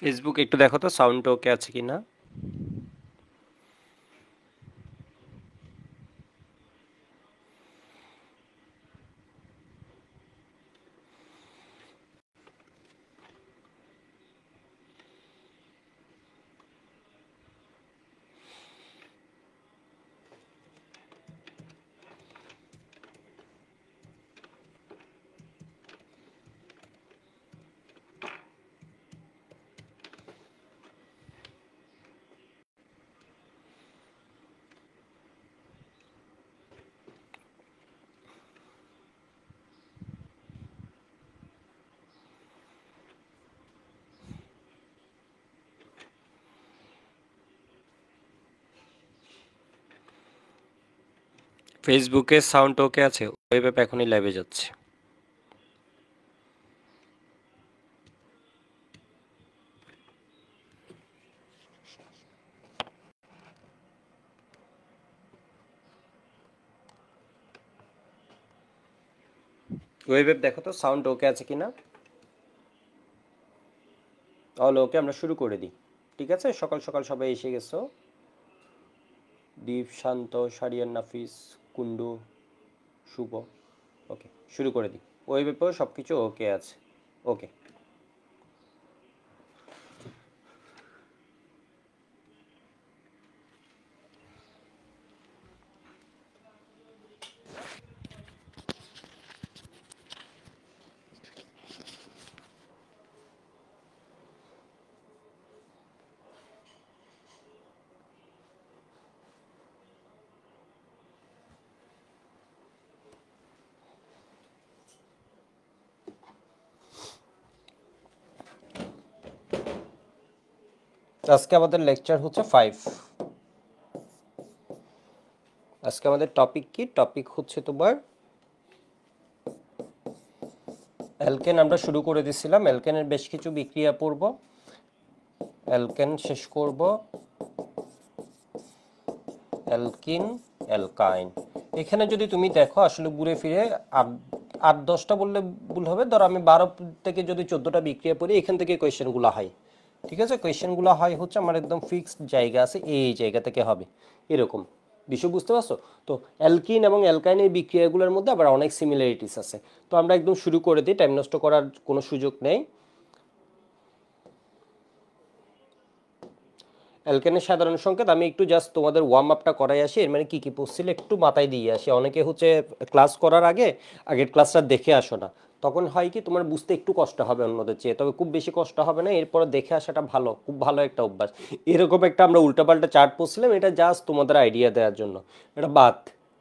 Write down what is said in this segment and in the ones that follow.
Facebook একটু দেখো তো সাউন্ড ওকে আছে কিনা। ফেসবুকে সাউন্ড ওকে আছে, ওয়েব অ্যাপ এখনই লাইভে যাচ্ছে। ওয়েব অ্যাপ দেখো তো সাউন্ড ওকে আছে কিনা। তাহলে ওকে আমরা শুরু করে দিই। ঠিক আছে, সকাল সকাল সবাই এসে গেছো। দীপ, শান্ত, সারিয়ান, নাফিস, কুন্ডু, শুভ। ওকে, শুরু করে দিই। ওয়েব অ্যাপেও সব কিছু ওকে আছে। ওকে। আজকে আমাদের লেকচার হচ্ছে 5। আজকে আমাদের টপিক কি? টপিক হচ্ছে তোমার অ্যালকেন। আমরা শুরু করে দিছিলাম, অ্যালকেনের বেশ কিছু বিক্রিয়া পড়ব, অ্যালকেন শেষ করব, অ্যালকিন, অ্যালকাইন। এখানে যদি তুমি দেখো আসলে ঘুরে ফিরে 8-10টা বললে ভুল হবে, ধরো আমি 12 থেকে যদি 14টা বিক্রিয়া পড়ি, এখান থেকে কোয়েশ্চেনগুলো হয়। ঠিক আছে, কোয়েশ্চেনগুলো হয় হচ্ছে আমার একদম ফিক্সড জায়গা আছে, এই জায়গা থেকে হবে এরকম বিষয়, বুঝতে পারছো? তো অ্যালকিন এবং অ্যালকাইনের বিক্রিয়াগুলোর মধ্যে আবার অনেক সিমিলারিটিস আছে। তো আমরা একদম শুরু করে দিই, টাইম নষ্ট করার কোনো সুযোগ নেই। অ্যালকেনের সাধারণ সংকেত আমি একটু জাস্ট তোমাদের ওয়ার্ম আপটা করাই আসি, এর মানে কী কী পড়ছিল একটু মাথায় দিয়ে আসি। অনেকে হচ্ছে ক্লাস করার আগে আগের ক্লাসটা দেখে আসো না, তখন হয় কি তোমার বুঝতে একটু কষ্ট হবে অন্যদের চেয়ে, তবে খুব বেশি কষ্ট হবে না, এরপরে দেখে আসাটা ভালো, খুব ভালো একটা অভ্যাস। এরকম একটা আমরা উল্টাপাল্টা চার্ট পড়ছিলাম, এটা জাস্ট তোমাদের আইডিয়া দেওয়ার জন্য, এটা বাদ।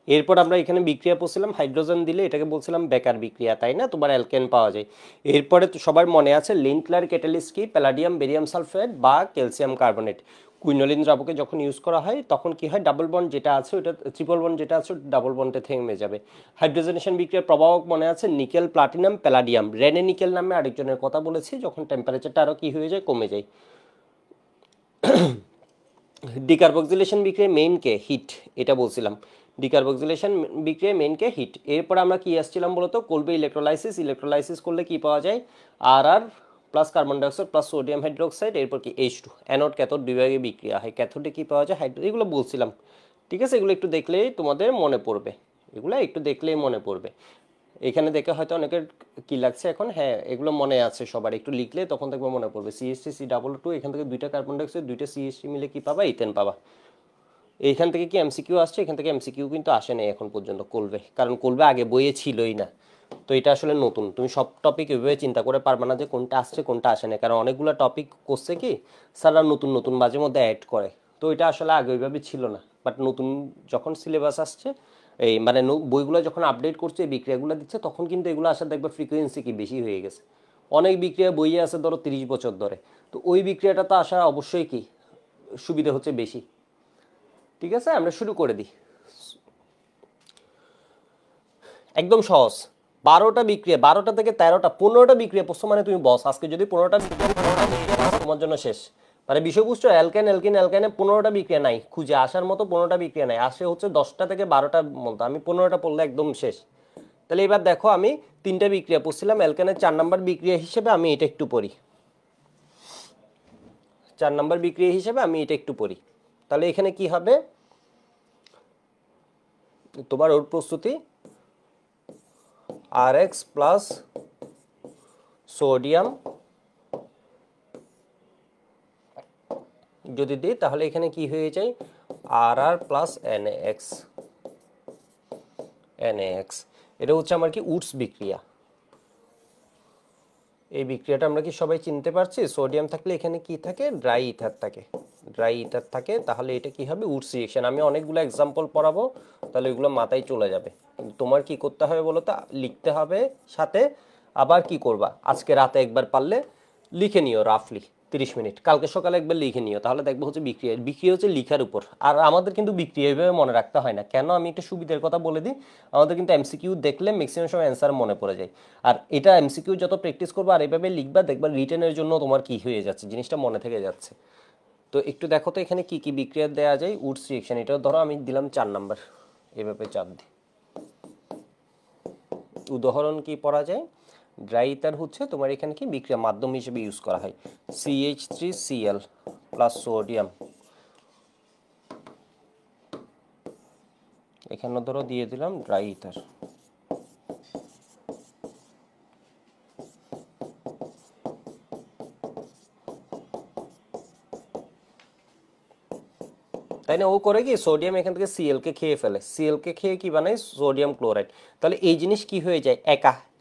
এরপর আমরা এখানে বিক্রিয়া পড়ছিলাম, হাইড্রোজেন দিলে এটাকে বলছিলাম বেকার বিক্রিয়া, তাই না? তোমার অ্যালকেন পাওয়া যায়। এরপরে তো সবার মনে আছে লিন্টলার ক্যাটালিস্ট কি? প্যালাডিয়াম বেরিয়াম সালফেট বা ক্যালসিয়াম কার্বনেট। কুইনোলিন দ্রাবকে যখন ইউজ করা হয় তখন কি হয়, ডাবল বন্ড যেটা আছে ওটা ট্রিপল বন্ড যেটা আছে ডাবল বন্ডে থেমে যাবে। হাইড্রোজেনেশন বিক্রিয়ার প্রভাবক মনে আছে nickel, platinum, palladium. Raney nickel নামে আরেকজনের কথা বলেছি, যখন টেম্পারেচারটা আরও কি হয়ে যায়, কমে যায়। ডিকার্বক্সিলেশন বিক্রিয়ায় মেইন কে? হিট, এটা বলছিলাম। ডিকার্বক্সিলেশন বিক্রিয়ায় মেইন কে? হিট। এরপর আমরা কি আসছিলাম বলতো, কলবে ইলেকট্রোলাইসিস। ইলেকট্রোলাইসিস করলে কি পাওয়া যায়? আর plus carbon dioxide plus sodium hydroxide, এরপর কি H2। অ্যানোড ক্যাথোড দুই ভাগে বিক্রিয়া হয়। ক্যাথোডে কি পাওয়া যায়? হাইড্রো, এগুলো বলছিলাম। ঠিক আছে, এগুলো একটু দেখলেই তোমাদের মনে পড়বে, এগুলো একটু দেখলেই মনে পড়বে। এখানে দেখে হয়তো অনেকের কি লাগছে এখন, হ্যাঁ এগুলো মনে আছে সবার, একটু লিখলে তখন দেখবে মনে পড়বে। CH3 C+2, এখান থেকে দুইটা কার্বন ডাইঅক্সাইড দুইটা CH3 মিলে কি পাবা? ইথেন পাবা। এইখান থেকে কি এমসিকিউ আসছে? এখান থেকে এমসিকিউ কিন্তু আসে নাই এখন পর্যন্ত কলবে, কারণ কলবে আগে বইয়ে ছিলই না। তো এটা আসলে নতুন, তুমি সব টপিক এভাবে চিন্তা করে পারবে না যে কোনটা আসছে কোনটা আসে না, কারণ অনেকগুলো টপিক করছে কি স্যাররা নতুন নতুন মাঝে মধ্যে অ্যাড করে। তো এটা আসলে আগে ওইভাবে ছিল না, বাট নতুন যখন সিলেবাস আসছে, এই মানে বইগুলো যখন আপডেট করছে, এই বিক্রিয়াগুলো দিচ্ছে, তখন কিন্তু এগুলো আসার দেখবে ফ্রিকোয়েন্সি কি বেশি হয়ে গেছে। অনেক বিক্রিয়া বইয়ে আছে ধরো 30 বছর ধরে, তো ওই বিক্রিয়াটা তো আসা অবশ্যই কি সুবিধা হচ্ছে বেশি। ঠিক আছে, আমরা শুরু করে দিই। একদম সহজ, 12টা বিক্রিয়া, 12টা থেকে 13টা, 15টা বিক্রিয়া পড়ছো মানে তুমি বস। আজকে যদি 15টা তোমার জন্য শেষ। মানে বিষয় বুঝছো, অ্যালকেন অ্যালকিন অ্যালকাইনে 15টা বিক্রিয়া নাই, খুঁজে আসার মতো 15টা বিক্রিয়া নাই, আসে হচ্ছে 10টা থেকে 12টার মতো। আমি 15টা পড়লে একদম শেষ। তাহলে এবার দেখো আমি 3টা বিক্রিয়া পড়ছিলাম, অ্যালকেনের 4 নাম্বার বিক্রিয়া হিসেবে আমি এটা একটু পড়ি, 4 নাম্বার বিক্রিয়া হিসেবে আমি এটা একটু পড়ি। তাহলে এখানে কি হবে তোমার ওর প্রস্তুতি RX প্লাস সোডিয়াম যদি দিই তাহলে এখানে কি হয়ে যায় RR প্লাস NaX। এটা হচ্ছে আমার কি উডস বিক্রিয়া। এই বিক্রিয়াটা আমরা কি সবাই চিনতে পারছি? সোডিয়াম থাকলে এখানে কি থাকে, ড্রাই ইথার থাকে, ড্রাই ইথার থাকে। তাহলে এটা কি হবে, উডস রিঅ্যাকশন। আমি অনেকগুলো এক্সাম্পল পড়াবো, তাহলে এগুলো মাথায় চলে যাবে। কিন্তু তোমার কি করতে হবে বলো তো, লিখতে হবে সাথে। আবার কি করবা, আজকে রাতে একবার পারলে লিখে নিও রাফলি 30 মিনিট, কালকে সকালে একবার লিখে নিও, তাহলে দেখবো হচ্ছে বিক্রিয়া। বিক্রিয়া হচ্ছে লিখার উপর। আর আমাদের কিন্তু বিক্রিয়া এভাবে মনে রাখতে হয় না। কেন, আমি একটা সুবিধার কথা বলে দিই, আমাদের কিন্তু এমসিকিউ দেখলে ম্যাক্সিমাম সময় অ্যান্সার মনে পড়ে যায়। আর এটা এমসিকিউ যত প্র্যাকটিস করবা আর এভাবে লিখবা, দেখবা রিটেনের জন্য তোমার কি হয়ে যাচ্ছে, জিনিসটা মনে থেকে যাচ্ছে। তো একটু দেখো তো এখানে কি কি বিক্রিয়া দেওয়া যায়, উডস রিঅ্যাকশন। এটা ধরো আমি দিলাম 4 নাম্বার, এভাবে চাপ দিই। উদাহরণ কি পড়া যায়, ড্রাই ইথার হচ্ছে তোমার এখানে কি বিক্রিয়া মাধ্যম হিসেবে ইউজ করা হয়, CH3Cl প্লাস সোডিয়াম। এখানে ধরো দিয়ে দিলাম ড্রাই ইথার। তাই না, ও করে কি সোডিয়াম এখান থেকে Cl কে খেয়ে ফেলে, Cl কে খেয়ে কি বানায় সোডিয়াম ক্লোরাইড। তাহলে এই জিনিস কি হয়ে যায়,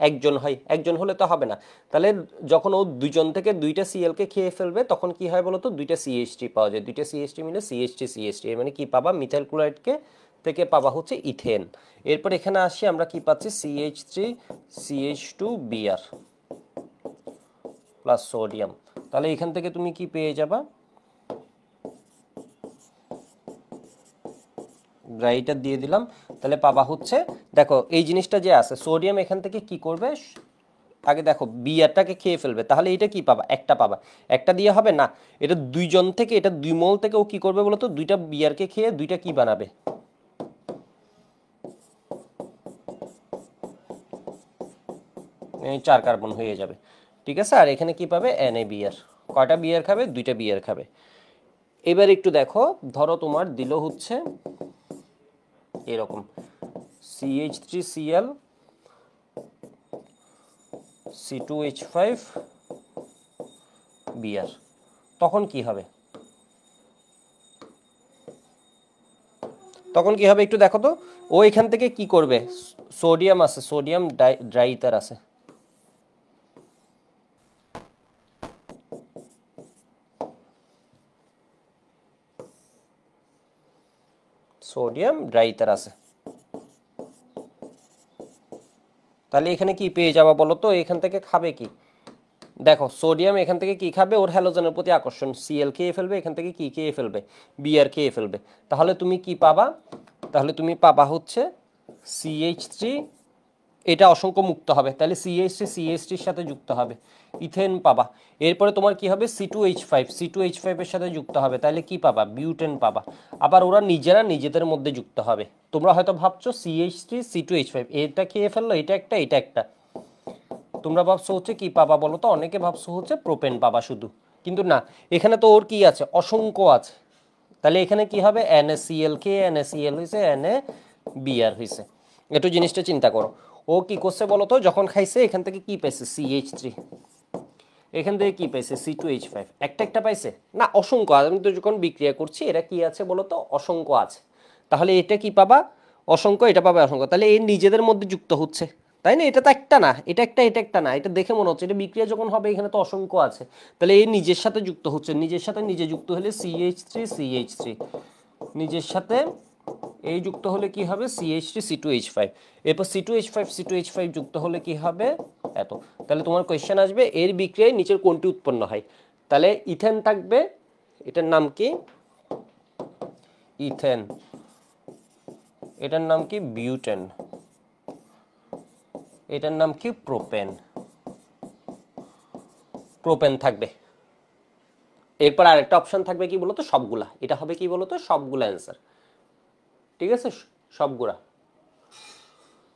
একজন হয়, একজন হলে তো হবে না। তাহলে যখন ও দুজন থেকে 2টা Cl কে খেয়ে ফেলবে তখন কি হয় বলতো, 2টা CH3 পাওয়া যায়, 2টা CH3 মিলে CH3 এর মানে কি পাবা, মিথাইল ক্লোরাইডকে থেকে পাবা হচ্ছে ইথেন। এরপর এখানে আসি আমরা কি পাচ্ছি, CH3CH2Br প্লাস সোডিয়াম। তাহলে এখান থেকে তুমি কি পেয়ে যাবা, রাইটার দিয়ে দিলাম। তাহলে পাবা হচ্ছে, দেখো এই জিনিসটা যে আছে, সোডিয়াম এখান থেকে কি করবে, আগে দেখো বিয়ারটাকে খেয়ে ফেলবে, তাহলে এটা কি পাবা, একটা পাবা। একটা দিয়ে হবে না, এটা দুইজন থেকে, এটা 2 মোল থেকে ও কি করবে বলতো, 2টা বিয়ারকে খেয়ে 2টা কি বানাবে, 4 কার্বন হয়ে যাবে। ঠিক আছে, আর এখানে কি পাবে, NaBr। কয়টা বিয়ার খাবে, 2টা বিয়ার খাবে। এবার একটু দেখো, ধরো তোমার দিল হচ্ছে এরকম CH3Cl C2H5Br, তখন কি হবে, তখন কি হবে একটু দেখো তো। ও এখান থেকে কি করবে, সোডিয়াম আছে, সোডিয়াম ড্রাই ইথার আছে, সোডিয়াম ড্রাই ইথার আছে। তাহলে এখানে কি পেয়ে যাবা বলো তো, এখান থেকে খাবে কি, দেখো সোডিয়াম এখান থেকে কি খাবে, ওর হ্যালোজেনের প্রতি আকর্ষণ, Cl খেয়ে ফেলবে, এখান থেকে কি খেয়ে ফেলবে, Br খেয়ে ফেলবে। তাহলে তুমি কি পাবা, তাহলে তুমি পাবা হচ্ছে CH3, এটা অসংখ্য মুক্ত হবে, তাহলে CH3 এর সাথে যুক্ত হবে, ইথেন পাবা। এরপরে তোমার কি হবে, C2H5 এর সাথে যুক্ত হবে, তাহলে কি পাবা, বিউটেন পাবা। আবার ওরা নিজেরা নিজেদের মধ্যে যুক্ত হবে। তোমরা হয়তো ভাবছো CH3 C2H5 এটা খেয়ে ফেললো, এটা একটা এটা একটা, তোমরা ভাবছো হচ্ছে কি পাবা বলো তো, অনেকে ভাবছো হচ্ছে প্রোপেন পাবা শুধু, কিন্তু না, এখানে তো ওর কি আছে, অসংখ্য আছে। তাহলে এখানে কি হবে, NaCl কে NaCl হয়েছে, NaBr হয়েছে। একটু জিনিসটা চিন্তা করো, ও কি করছে বলো তো, যখন খাইছে এখান থেকে কি পাইছে, CH3, এখান থেকে কি পাইছে, C2H5, একটা একটা পাইছে না, অসংখ্য। আমি তো যখন বিক্রিয়া করছি এরা কি আছে বলো তো, অসংখ্য আছে। তাহলে এটা কি পাবা, অসংখ্য, এটা পাবে অসংখ্য, তাহলে এই নিজেদের মধ্যে যুক্ত হচ্ছে, তাই না? এটা তো একটা না, এটা একটা এটা একটা না, এটা দেখে মনে হচ্ছে এটা বিক্রিয়া যখন হবে এখানে তো অসংখ্য আছে, তাহলে এই নিজের সাথে যুক্ত হচ্ছে, নিজের সাথে নিজে যুক্ত হলে CH3 নিজের সাথে এই যুক্ত হলে কি হবে, CH3 C2H5, এরপর C2H5 যুক্ত হলে কি হবে, এত। তাহলে তোমার কোয়েশ্চেন আসবে এর বিক্রিয়ায় নিচের কোনটি উৎপন্ন হয়, তাহলে ইথেন থাকবে, এটার নাম কি, ইথেন, এটার নাম কি, বিউটেন, এটার নাম কি প্রোপেন, প্রোপেন থাকবে। এরপর আরেকটা অপশন থাকবে কি বলতো, সবগুলা। এটা হবে কি বলতো, সবগুলা অ্যান্সার, ঠিক আছে, সবগুলা।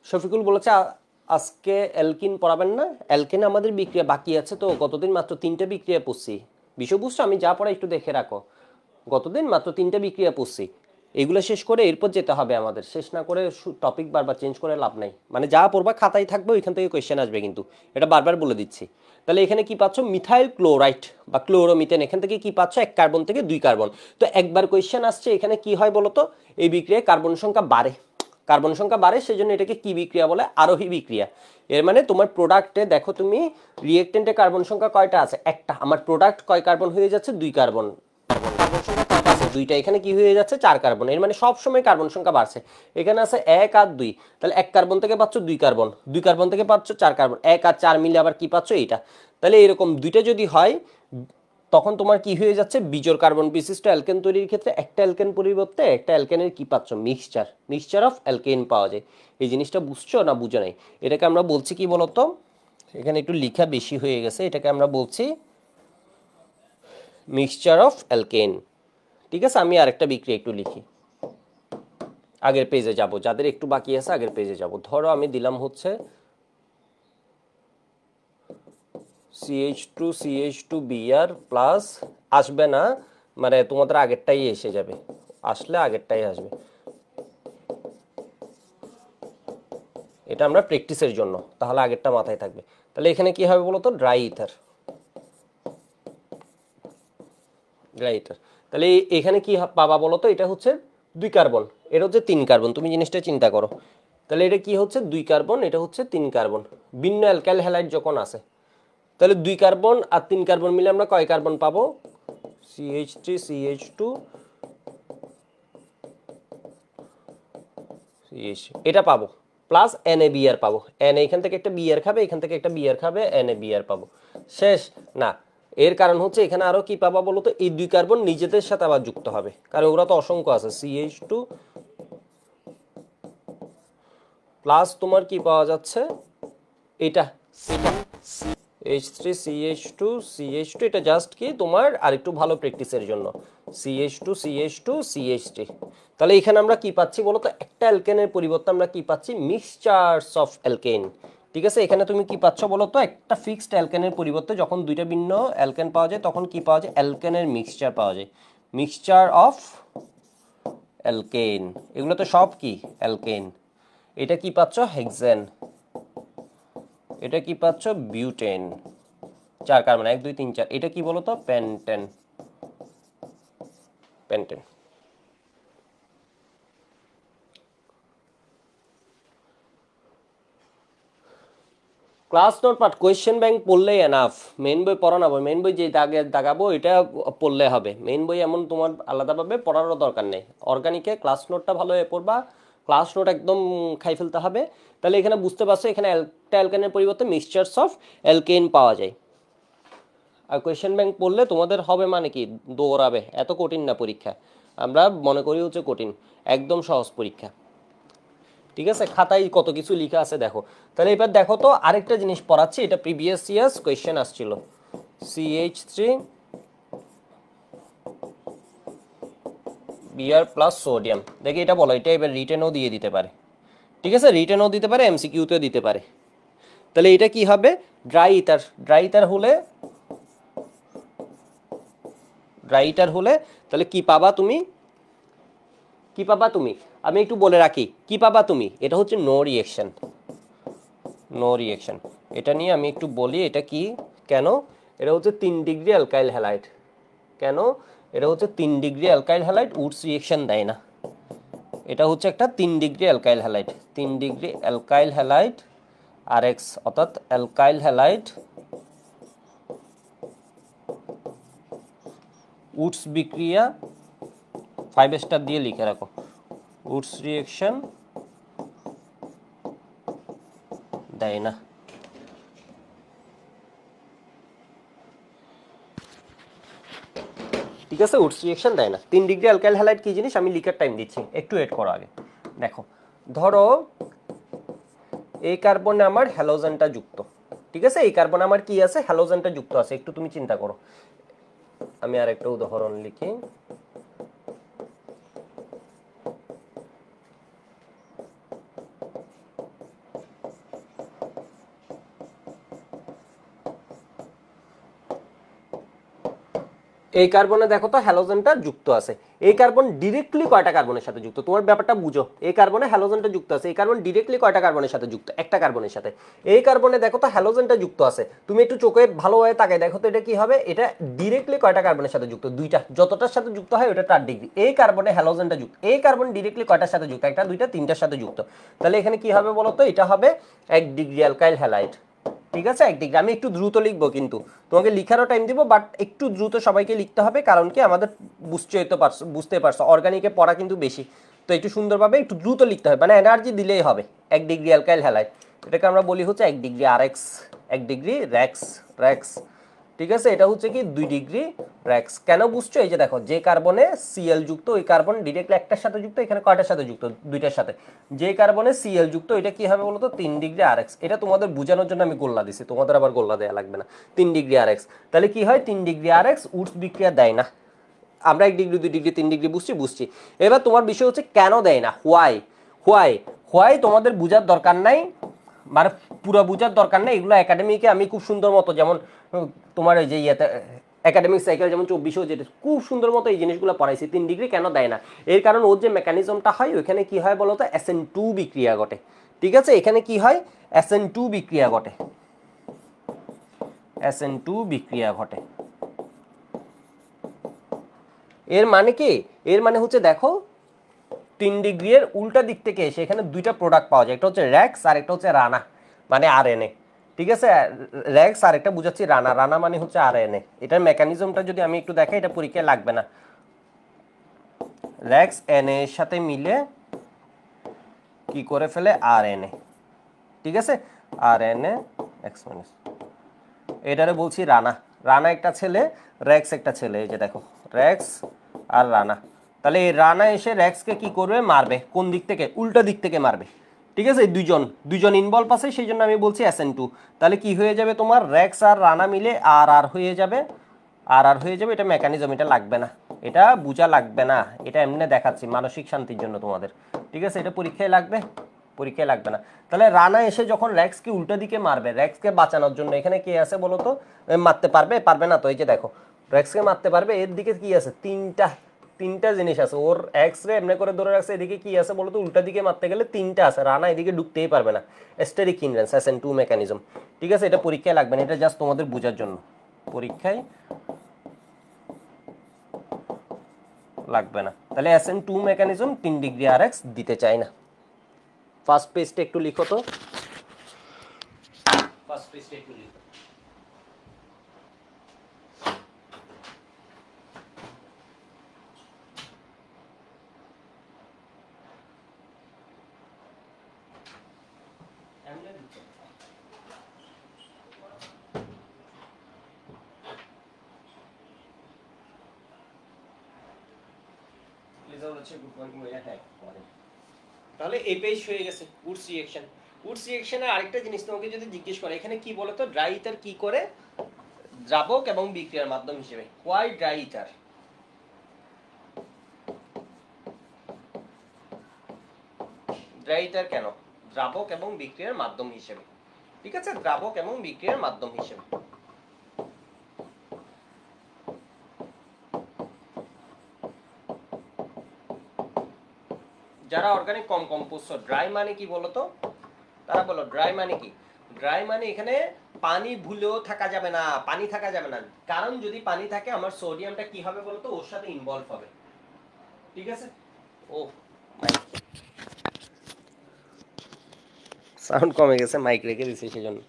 শফিকুল বলেছে আজকে অ্যালকিন পড়াবেন না? অ্যালকেনে আমাদের বিক্রিয়া বাকি আছে তো, গতদিন মাত্র 3টে বিক্রিয়া পড়ছি। বিষয় বুঝছো, আমি যা পড়া একটু দেখে রাখো। গতদিন মাত্র 3টে বিক্রিয়া পড়ছি, এগুলো শেষ করে এরপর যেতে হবে আমাদের। শেষ না করে টপিক বারবার চেঞ্জ করে লাভ নাই। মানে যা পড়বা খাতায় থাকবে, ওইখান থেকে কোয়েশ্চেন আসবে কিন্তু, এটা বারবার বলে দিচ্ছি। তাহলে এখানে কি পাচ্ছ, মিথাইল ক্লোরাইড বা ক্লোরোমিথেন, এখান থেকে কি পাচ্ছ, 1 কার্বন থেকে 2 কার্বন। তো একবার কোয়েশ্চেন আসছে, এখানে কি হয় বলতো, এই বিক্রিয়ায় কার্বন সংখ্যা বাড়ে, কার্বন সংখ্যা বাড়ে, সেজন্য এটাকে কি বিক্রিয়া বলে, আরোহী বিক্রিয়া। এর মানে তোমার প্রোডাক্টে দেখো তুমি রিয়েক্টেন্টে কার্বন সংখ্যা কয়টা আছে, একটা। আমার প্রোডাক্ট কয় কার্বন হয়ে যাচ্ছে, 2 কার্বন। কার্বন সংখ্যা কয়টা আছে, 2টা, এখানে কি হয়ে যাচ্ছে, 4 কার্বন। এর মানে সব সময় কার্বন সংখ্যা বাড়ছে। এখানে আছে 1 আর 2, তাহলে 1 কার্বন থেকে পাচ্ছ 2 কার্বন, 2 কার্বন থেকে পাচ্ছ 4 কার্বন, 1 আর 4 মিলে আবার কি পাচ্ছ, এইটা। তাহলে এরকম দুইটা যদি হয়, তখন তোমার কি হয়ে যাচ্ছে, বিজোড় কার্বন বিশিষ্ট অ্যালকেন তৈরির ক্ষেত্রে একটা অ্যালকেন পরিবর্তে একটা অ্যালকেনের কি পাচ্ছ, মিক্সচার, মিক্সচার অফ অ্যালকেন পাওয়া যায়। এই জিনিসটা বুঝছো না বুঝো নাই? এটাকে আমরা বলছি কি বলতো, এখানে একটু লেখা বেশি হয়ে গেছে, এটাকে আমরা বলছি মিক্সচার অফ অ্যালকেন। ঠিক আছে, আমি আরেকটা বিক্রিয়া একটু লিখি, আগের পেজে যাব, যাদের একটু বাকি আছে আগের পেজে যাব। ধরো আমি দিলাম হচ্ছে CH2CH2Br প্লাস, আসবে না মানে তোমাদের আগেরটাই এসে যাবে, আসলে আগেরটাই আসবে। এটা আমরা প্র্যাকটিসের জন্য, তাহলে আগেরটা মাথায় থাকবে। তাহলে এখানে কি হবে বলো তো, ড্রাই ইথার, ড্রাই ইথার। তাহলে এখানে কি পাবা বলো তো, এটা হচ্ছে 2 কার্বন, এটা হচ্ছে 3 কার্বন, তুমি জিনিসটা চিন্তা করো। তাহলে এটা কি হচ্ছে, 2 কার্বন, এটা হচ্ছে 3 কার্বন। ভিন্ন অ্যালকাইল হ্যালাইড যখন আছে, তাহলে 2 কার্বন আর 3 কার্বন মিলে আমরা কয় কার্বন পাবো, CH3CH2, এটা পাবো, প্লাস NaBr পাবো। Na এখান থেকে একটা বিআর খাবে, এখান থেকে একটা বিআর খাবে, NaBr পাবো। শেষ না, এর কারণ হচ্ছে এখানে আরো কি পাবা বলো তো, এই 2 কার্বন নিজেদের সাথে আবার যুক্ত হবে, কারণ ওরা তো অসংখ্য আছে। CH2 প্লাস তোমার কি পাওয়া যাচ্ছে, এটা H3CH2CH2, এটা জাস্ট কি তোমার আরেকটু ভালো প্র্যাকটিসের জন্য, CH2CH2CH3। তাহলে এখানে আমরা কি পাচ্ছি বলো তো, একটা অ্যালকেনের পরিবর্তে আমরা কি পাচ্ছি, মিক্সচারস অফ অ্যালকেন। ঠিক আছে, এখানে তুমি কি পাচ্ছ বলো তো, একটা ফিক্সড অ্যালকেনের পরিবর্তে যখন দুইটা ভিন্ন অ্যালকেন পাওয়া যায়, তখন কি পাওয়া যায়, অ্যালকেনের মিক্সচার পাওয়া যায়, মিক্সচার অফ অ্যালকেন। এগুলো তো সব কি অ্যালকেন। এটা কি পাচ্ছ, হেক্সেন। এটা কি পাচ্ছ, বিউটেন, 4 কার্বন, 1 2 3 4। এটা কি বলতো, পেন্টেন, পেন্টেন। ক্লাস নোট পাঠ, কোয়েশ্চেন ব্যাংক পড়লেই এনাফ, মেইন বই পড়া না, মেইন বই যে দাগাবো এটা পড়লে হবে। মেইন বই এমন তোমার আলাদাভাবে পড়ারও দরকার নেই। অর্গানিকে ক্লাস নোটটা ভালোভাবে পড়বা, ক্লাস নোট একদম খাই ফেলতে হবে। তাহলে এখানে বুঝতে পারছো, এখানে একটা অ্যালকেনের পরিবর্তে মিক্সচারস অফ অ্যালকেন পাওয়া যায়। আর কোয়েশ্চেন ব্যাংক পড়লে তোমাদের হবে মানে কি, দৌড়াবে। এত কঠিন না পরীক্ষা, আমরা মনে করি হচ্ছে কঠিন, একদম সহজ পরীক্ষা। ঠিক আছে, খাতায় কত কিছু লেখা আছে দেখো। তাহলে এবার দেখো তো, আরেকটা জিনিস পড়াচ্ছি, এটা প্রিভিয়াস ইয়ার্স কোয়েশ্চেন আসছিল। CH3Br প্লাস সোডিয়াম, দেখি এটা বলো, এটা এবার রিটেনও দিয়ে দিতে পারে। ঠিক আছে, রিটেনও দিতে পারে, MCQতেও দিতে পারে। তাহলে এটা কি হবে, ড্রাই ইথার। ড্রাই ইথার হলে, ড্রাই ইথার হলে তাহলে কি পাবা তুমি, কি পাবা তুমি, আমি একটু বলে রাখি কি পাবা তুমি। এটা হচ্ছে নো রিঅ্যাকশন, নো রিঅ্যাকশন। এটা নিয়ে আমি একটু বলি, এটা কি, কেন, এটা হচ্ছে 3 ডিগ্রি অ্যালকাইল হ্যালাইড। কেন, এটা হচ্ছে 3 degree alkyl halide, Woods reaction দেয় না। এটা হচ্ছে একটা 3 degree alkyl halide, 3 degree alkyl halide RX, অর্থাৎ অ্যালকাইল হ্যালাইড উডস বিক্রিয়া, 5 স্টার দিয়ে লিখে রাখো, উডস রিঅ্যাকশন দেয় না। ঠিক আছে, উডস রিঅ্যাকশন দেয় না। 3 ডিগ্রি অ্যালকাইল হ্যালাইড কি জিনিস, আমি লিখার টাইম দিচ্ছি, একটু ওয়েট করো আগে। দেখো, ধরো এই কার্বনে আমার হ্যালোজেনটা যুক্ত, ঠিক আছে, এই কার্বনে আমার কি আছে, হ্যালোজেনটা যুক্ত আছে। একটু তুমি চিন্তা করো, আমি আর একটা উদাহরণ লিখি। এই কার্বনে দেখো তো হ্যালোজেনটা যুক্ত আছে। এই কার্বন ডিরেক্টলি কয়টা কার্বনের সাথে যুক্ত, তোমার ব্যাপারটা বুঝো। এই কার্বনে হ্যালোজেনটা যুক্ত আছে, এই কার্বন ডিরেক্টলি কয়টা কার্বনের সাথে যুক্ত, একটা কার্বনের সাথে। এই কার্বনে দেখো তো হ্যালোজেনটা যুক্ত আছে, তুমি একটু চোখে ভালোভাবে তাকায় দেখো তো এটা কি হবে, এটা ডিরেক্টলি কয়টা কার্বনের সাথে যুক্ত, দুইটা, যতটার সাথে যুক্ত হয় ওটা 4 ডিগ্রি। এই কার্বনে হ্যালোজেনটা যুক্ত, এই কার্বন ডিরেক্টলি কয়টার সাথে যুক্ত, একটা, দুইটা, তিনটার সাথে যুক্ত। তাহলে এখানে কি হবে বলো তো, এটা হবে 1 ডিগ্রি অ্যালকাইল হ্যালাইড, ঠিক আছে, 1 ডিগ্রি। আমি একটু দ্রুত লিখবো, কিন্তু তোমাকে লিখারও টাইম দিব, বাট একটু দ্রুত সবাইকে লিখতে হবে, কারণ কি আমাদের বুঝতে পারছো অর্গানিকে পড়া কিন্তু বেশি, তো একটু সুন্দরভাবে একটু দ্রুত লিখতে হবে, মানে এনার্জি দিলেই হবে। 1 ডিগ্রি অ্যালকাইল হ্যালাইড, এটাকে আমরা বলি হচ্ছে 1 ডিগ্রি আরএক্স, 1 ডিগ্রি র্যাক্স, ঠিক আছে। এটা হচ্ছে কি 2 ডিগ্রি র্যাক্স। কেন বুঝছো, এই যে দেখো, যে কার্বনে সিএল যুক্ত, ওই কার্বন ডিরেক্টলি একটার সাথে যুক্ত, এখানে কয়টার সাথে যুক্ত, দুইটার সাথে। যে কার্বনে সিএল যুক্ত, এটা কি হবে বলতো, 3 ডিগ্রি আরএক্স। এটা তোমাদের বোঝানোর জন্য আমি গোল্লা দিছি, তোমাদের আবার গোল্লা দেওয়া লাগবে না। 3 ডিগ্রি আরএক্স, তাহলে কি হয়, 3 ডিগ্রি আরএক্স উডস বিক্রিয়া দেয় না। আমরা 1 ডিগ্রি 2 ডিগ্রি 3 ডিগ্রি বুঝছি। এবার তোমার বিষয় হচ্ছে কেন দেয় না, হোয়াই তোমাদের বোঝার দরকার নাই, মানে পুরো বোঝার দরকার নেই। এগুলো একাডেমিকে আমি খুব সুন্দর মতো, যেমন তোমার এই যে ইয়েতে একাডেমিক সাইকেল যেমন 24 যেটা খুব সুন্দর মতো এই জিনিসগুলো পড়াইছি। 3 ডিগ্রি কেন দেয় না, এর কারণ ওর যে মেকানিজমটা হয় ওইখানে কি হয় বলতো, SN2 বিক্রিয়া ঘটে, ঠিক আছে। এখানে কি হয়, SN2 বিক্রিয়া ঘটে, SN2 বিক্রিয়া ঘটে। এর মানে কি, এর মানে হচ্ছে দেখো 3 ডিগ্রি এর উল্টা দিক থেকে এসে এখানে দুইটা প্রোডাক্ট পাওয়া যায়, একটা হচ্ছে র্যাক্স আর একটা হচ্ছে রানা, মানে আরএনএ, ঠিক আছে। র্যাক্স আর একটা বুঝাচ্ছি রানা মানে হচ্ছে আরএনএ। এটার মেকানিজমটা যদি আমি একটু দেখাই, এটা পরীক্ষায় লাগবে না। র্যাক্স এনএ এর সাথে মিলে কি করে ফেলে, আরএনএ, ঠিক আছে, আরএনএ এক্স মাইনাস, এটারে বলছি রানা একটা ছেলে, র্যাক্স একটা ছেলে, এই যে দেখো র্যাক্স আর রানা। তাহলে এই রানা এসে র্যাক্সকে কি করবে, মারবে, কোন দিক থেকে, উল্টা দিক থেকে মারবে, ঠিক আছে। দুইজন ইনভলভ আছে, সেই জন্য আমি বলছি SN2। তাহলে কি হয়ে যাবে তোমার, র্যাক্স আর রানা মিলে আর হয়ে যাবে, এটা মেকানিজম, এটা লাগবে না, এটা বুঝা লাগবে না, এটা এমনি দেখাচ্ছি মানসিক শান্তির জন্য তোমাদের, ঠিক আছে। এটা পরীক্ষায় লাগবে না। তাহলে রানা এসে যখন র্যাক্সকে উল্টা দিকে মারবে, র্যাক্সকে বাঁচানোর জন্য এখানে কি আছে বলো তো, মারতে পারবে না তো, এই যে দেখো র্যাক্সকে মারতে পারবে, এর দিকে কি আছে, তিনটা জিনিস আছে, ওর এক্স রে এমনি করে ধরে রাখছে, এদিকে কি আছে বলতো, উল্টা দিকে মারতে গেলে 3টা আছে, রানা এদিকে ঢুকতেই পারবে না, স্টেরিক হিন্ড্রেন্স, SN2 মেকানিজম, ঠিক আছে। এটা পরীক্ষায় লাগবে না, এটা জাস্ট তোমাদের বোঝার জন্য, পরীক্ষায় লাগবে না। তাহলে SN2 মেকানিজম 3 ডিগ্রি আরএক্স দিতে চাই না। ফার্স্ট পেজটা একটু লিখো তো, ফার্স্ট পেজটা একটু লিখো। তাহলে এই পেজ হয়ে গেছে উডস রিঅ্যাকশনের আরেকটা জিনিস তোমাকে যদি জিজ্ঞেস করে, এখানে কি বলতো, ড্রাই ইথার কি করে দ্রাবক এবং বিক্রিয়ার মাধ্যম হিসেবে, হোয়াই ড্রাই ইথার, কেন দ্রাবক এবং বিক্রিয়ার মাধ্যম হিসেবে, ঠিক আছে, দ্রাবক এবং বিক্রিয়ার মাধ্যম হিসেবে। যারা অর্গানিক কম কম্পোস্ট, ড্রাই মানে কি বলতো, তারা বলো ড্রাই মানে কি, ড্রাই মানে এখানে পানি ভুলেও থাকা যাবে না, পানি থাকা যাবে না, কারণ যদি পানি থাকে আমার সোডিয়ামটা কি হবে বলতো, ওর সাথে ইনভলভ হবে, ঠিক আছে। ও সাউন্ড কমে গেছে, মাইক রেখে দিছি সেজন্য।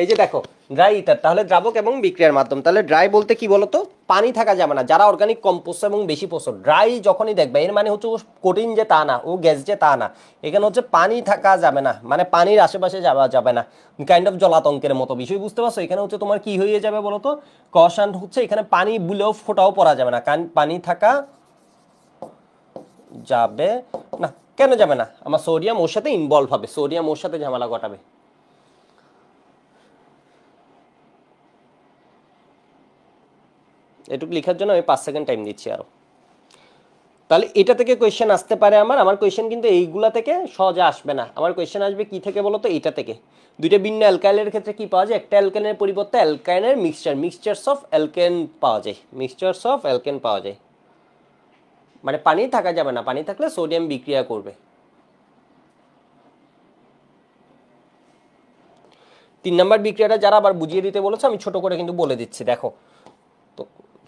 এই যে দেখো ড্রাই ইথার, তাহলে দ্রাবক এবং বিক্রিয়ার মাধ্যম, তাহলে ড্রাই বলতে কি বলতো, পানি থাকা যাবে না, যারা অর্গানিক কম্পোস্ট এবং বেশি পোষক, ড্রাই যখনই দেখবে এর মানে হচ্ছে ও কঠিন যে তা না, ও গ্যাস যে তা না, এখানে হচ্ছে পানি থাকা যাবে না, মানে পানির আশেপাশে যাওয়া যাবে না, কাইন্ড অফ জলাতঙ্কের মতো বিষয়, বুঝতে পারছো। এখানে হচ্ছে তোমার কি হয়ে যাবে বলতো, কশান হচ্ছে এখানে পানি বুলেও ফোটাও পড়া যাবে না, কারণ পানি থাকা যাবে না। কেন যাবে না, আমার সোডিয়াম ওর সাথে ইনভলভ হবে, সোডিয়াম ওর সাথে ঝামেলা ঘটাবে, এটুকু লেখার জন্য আমি 5 সেকেন্ড টাইম দিচ্ছি আরো। তাহলে এটা থেকে কোয়েশ্চেন আসতে পারে আমার কোয়েশ্চেন কিন্তু এইগুলা থেকে সহজে আসবে না। আমার কোয়েশ্চেন আসবে কি থেকে বলো তো, এটা থেকে। দুইটা ভিন্ন অ্যালকাইলের ক্ষেত্রে কি পাওয়া যায়, একটা অ্যালকাইনের পরিবর্তে অ্যালকাইনের মিক্সচার্স অফ অ্যালকেন পাওয়া যায়, মিক্সচার্স অফ অ্যালকেন পাওয়া যায়। মানে পানি থাকা যাবে না, পানি থাকলে সোডিয়াম বিক্রিয়া করবে। 3 নম্বর বিক্রিয়াটা যারা আবার বুঝিয়ে দিতে বলেছে আমি ছোট করে কিন্তু বলে দিচ্ছি, দেখো। তো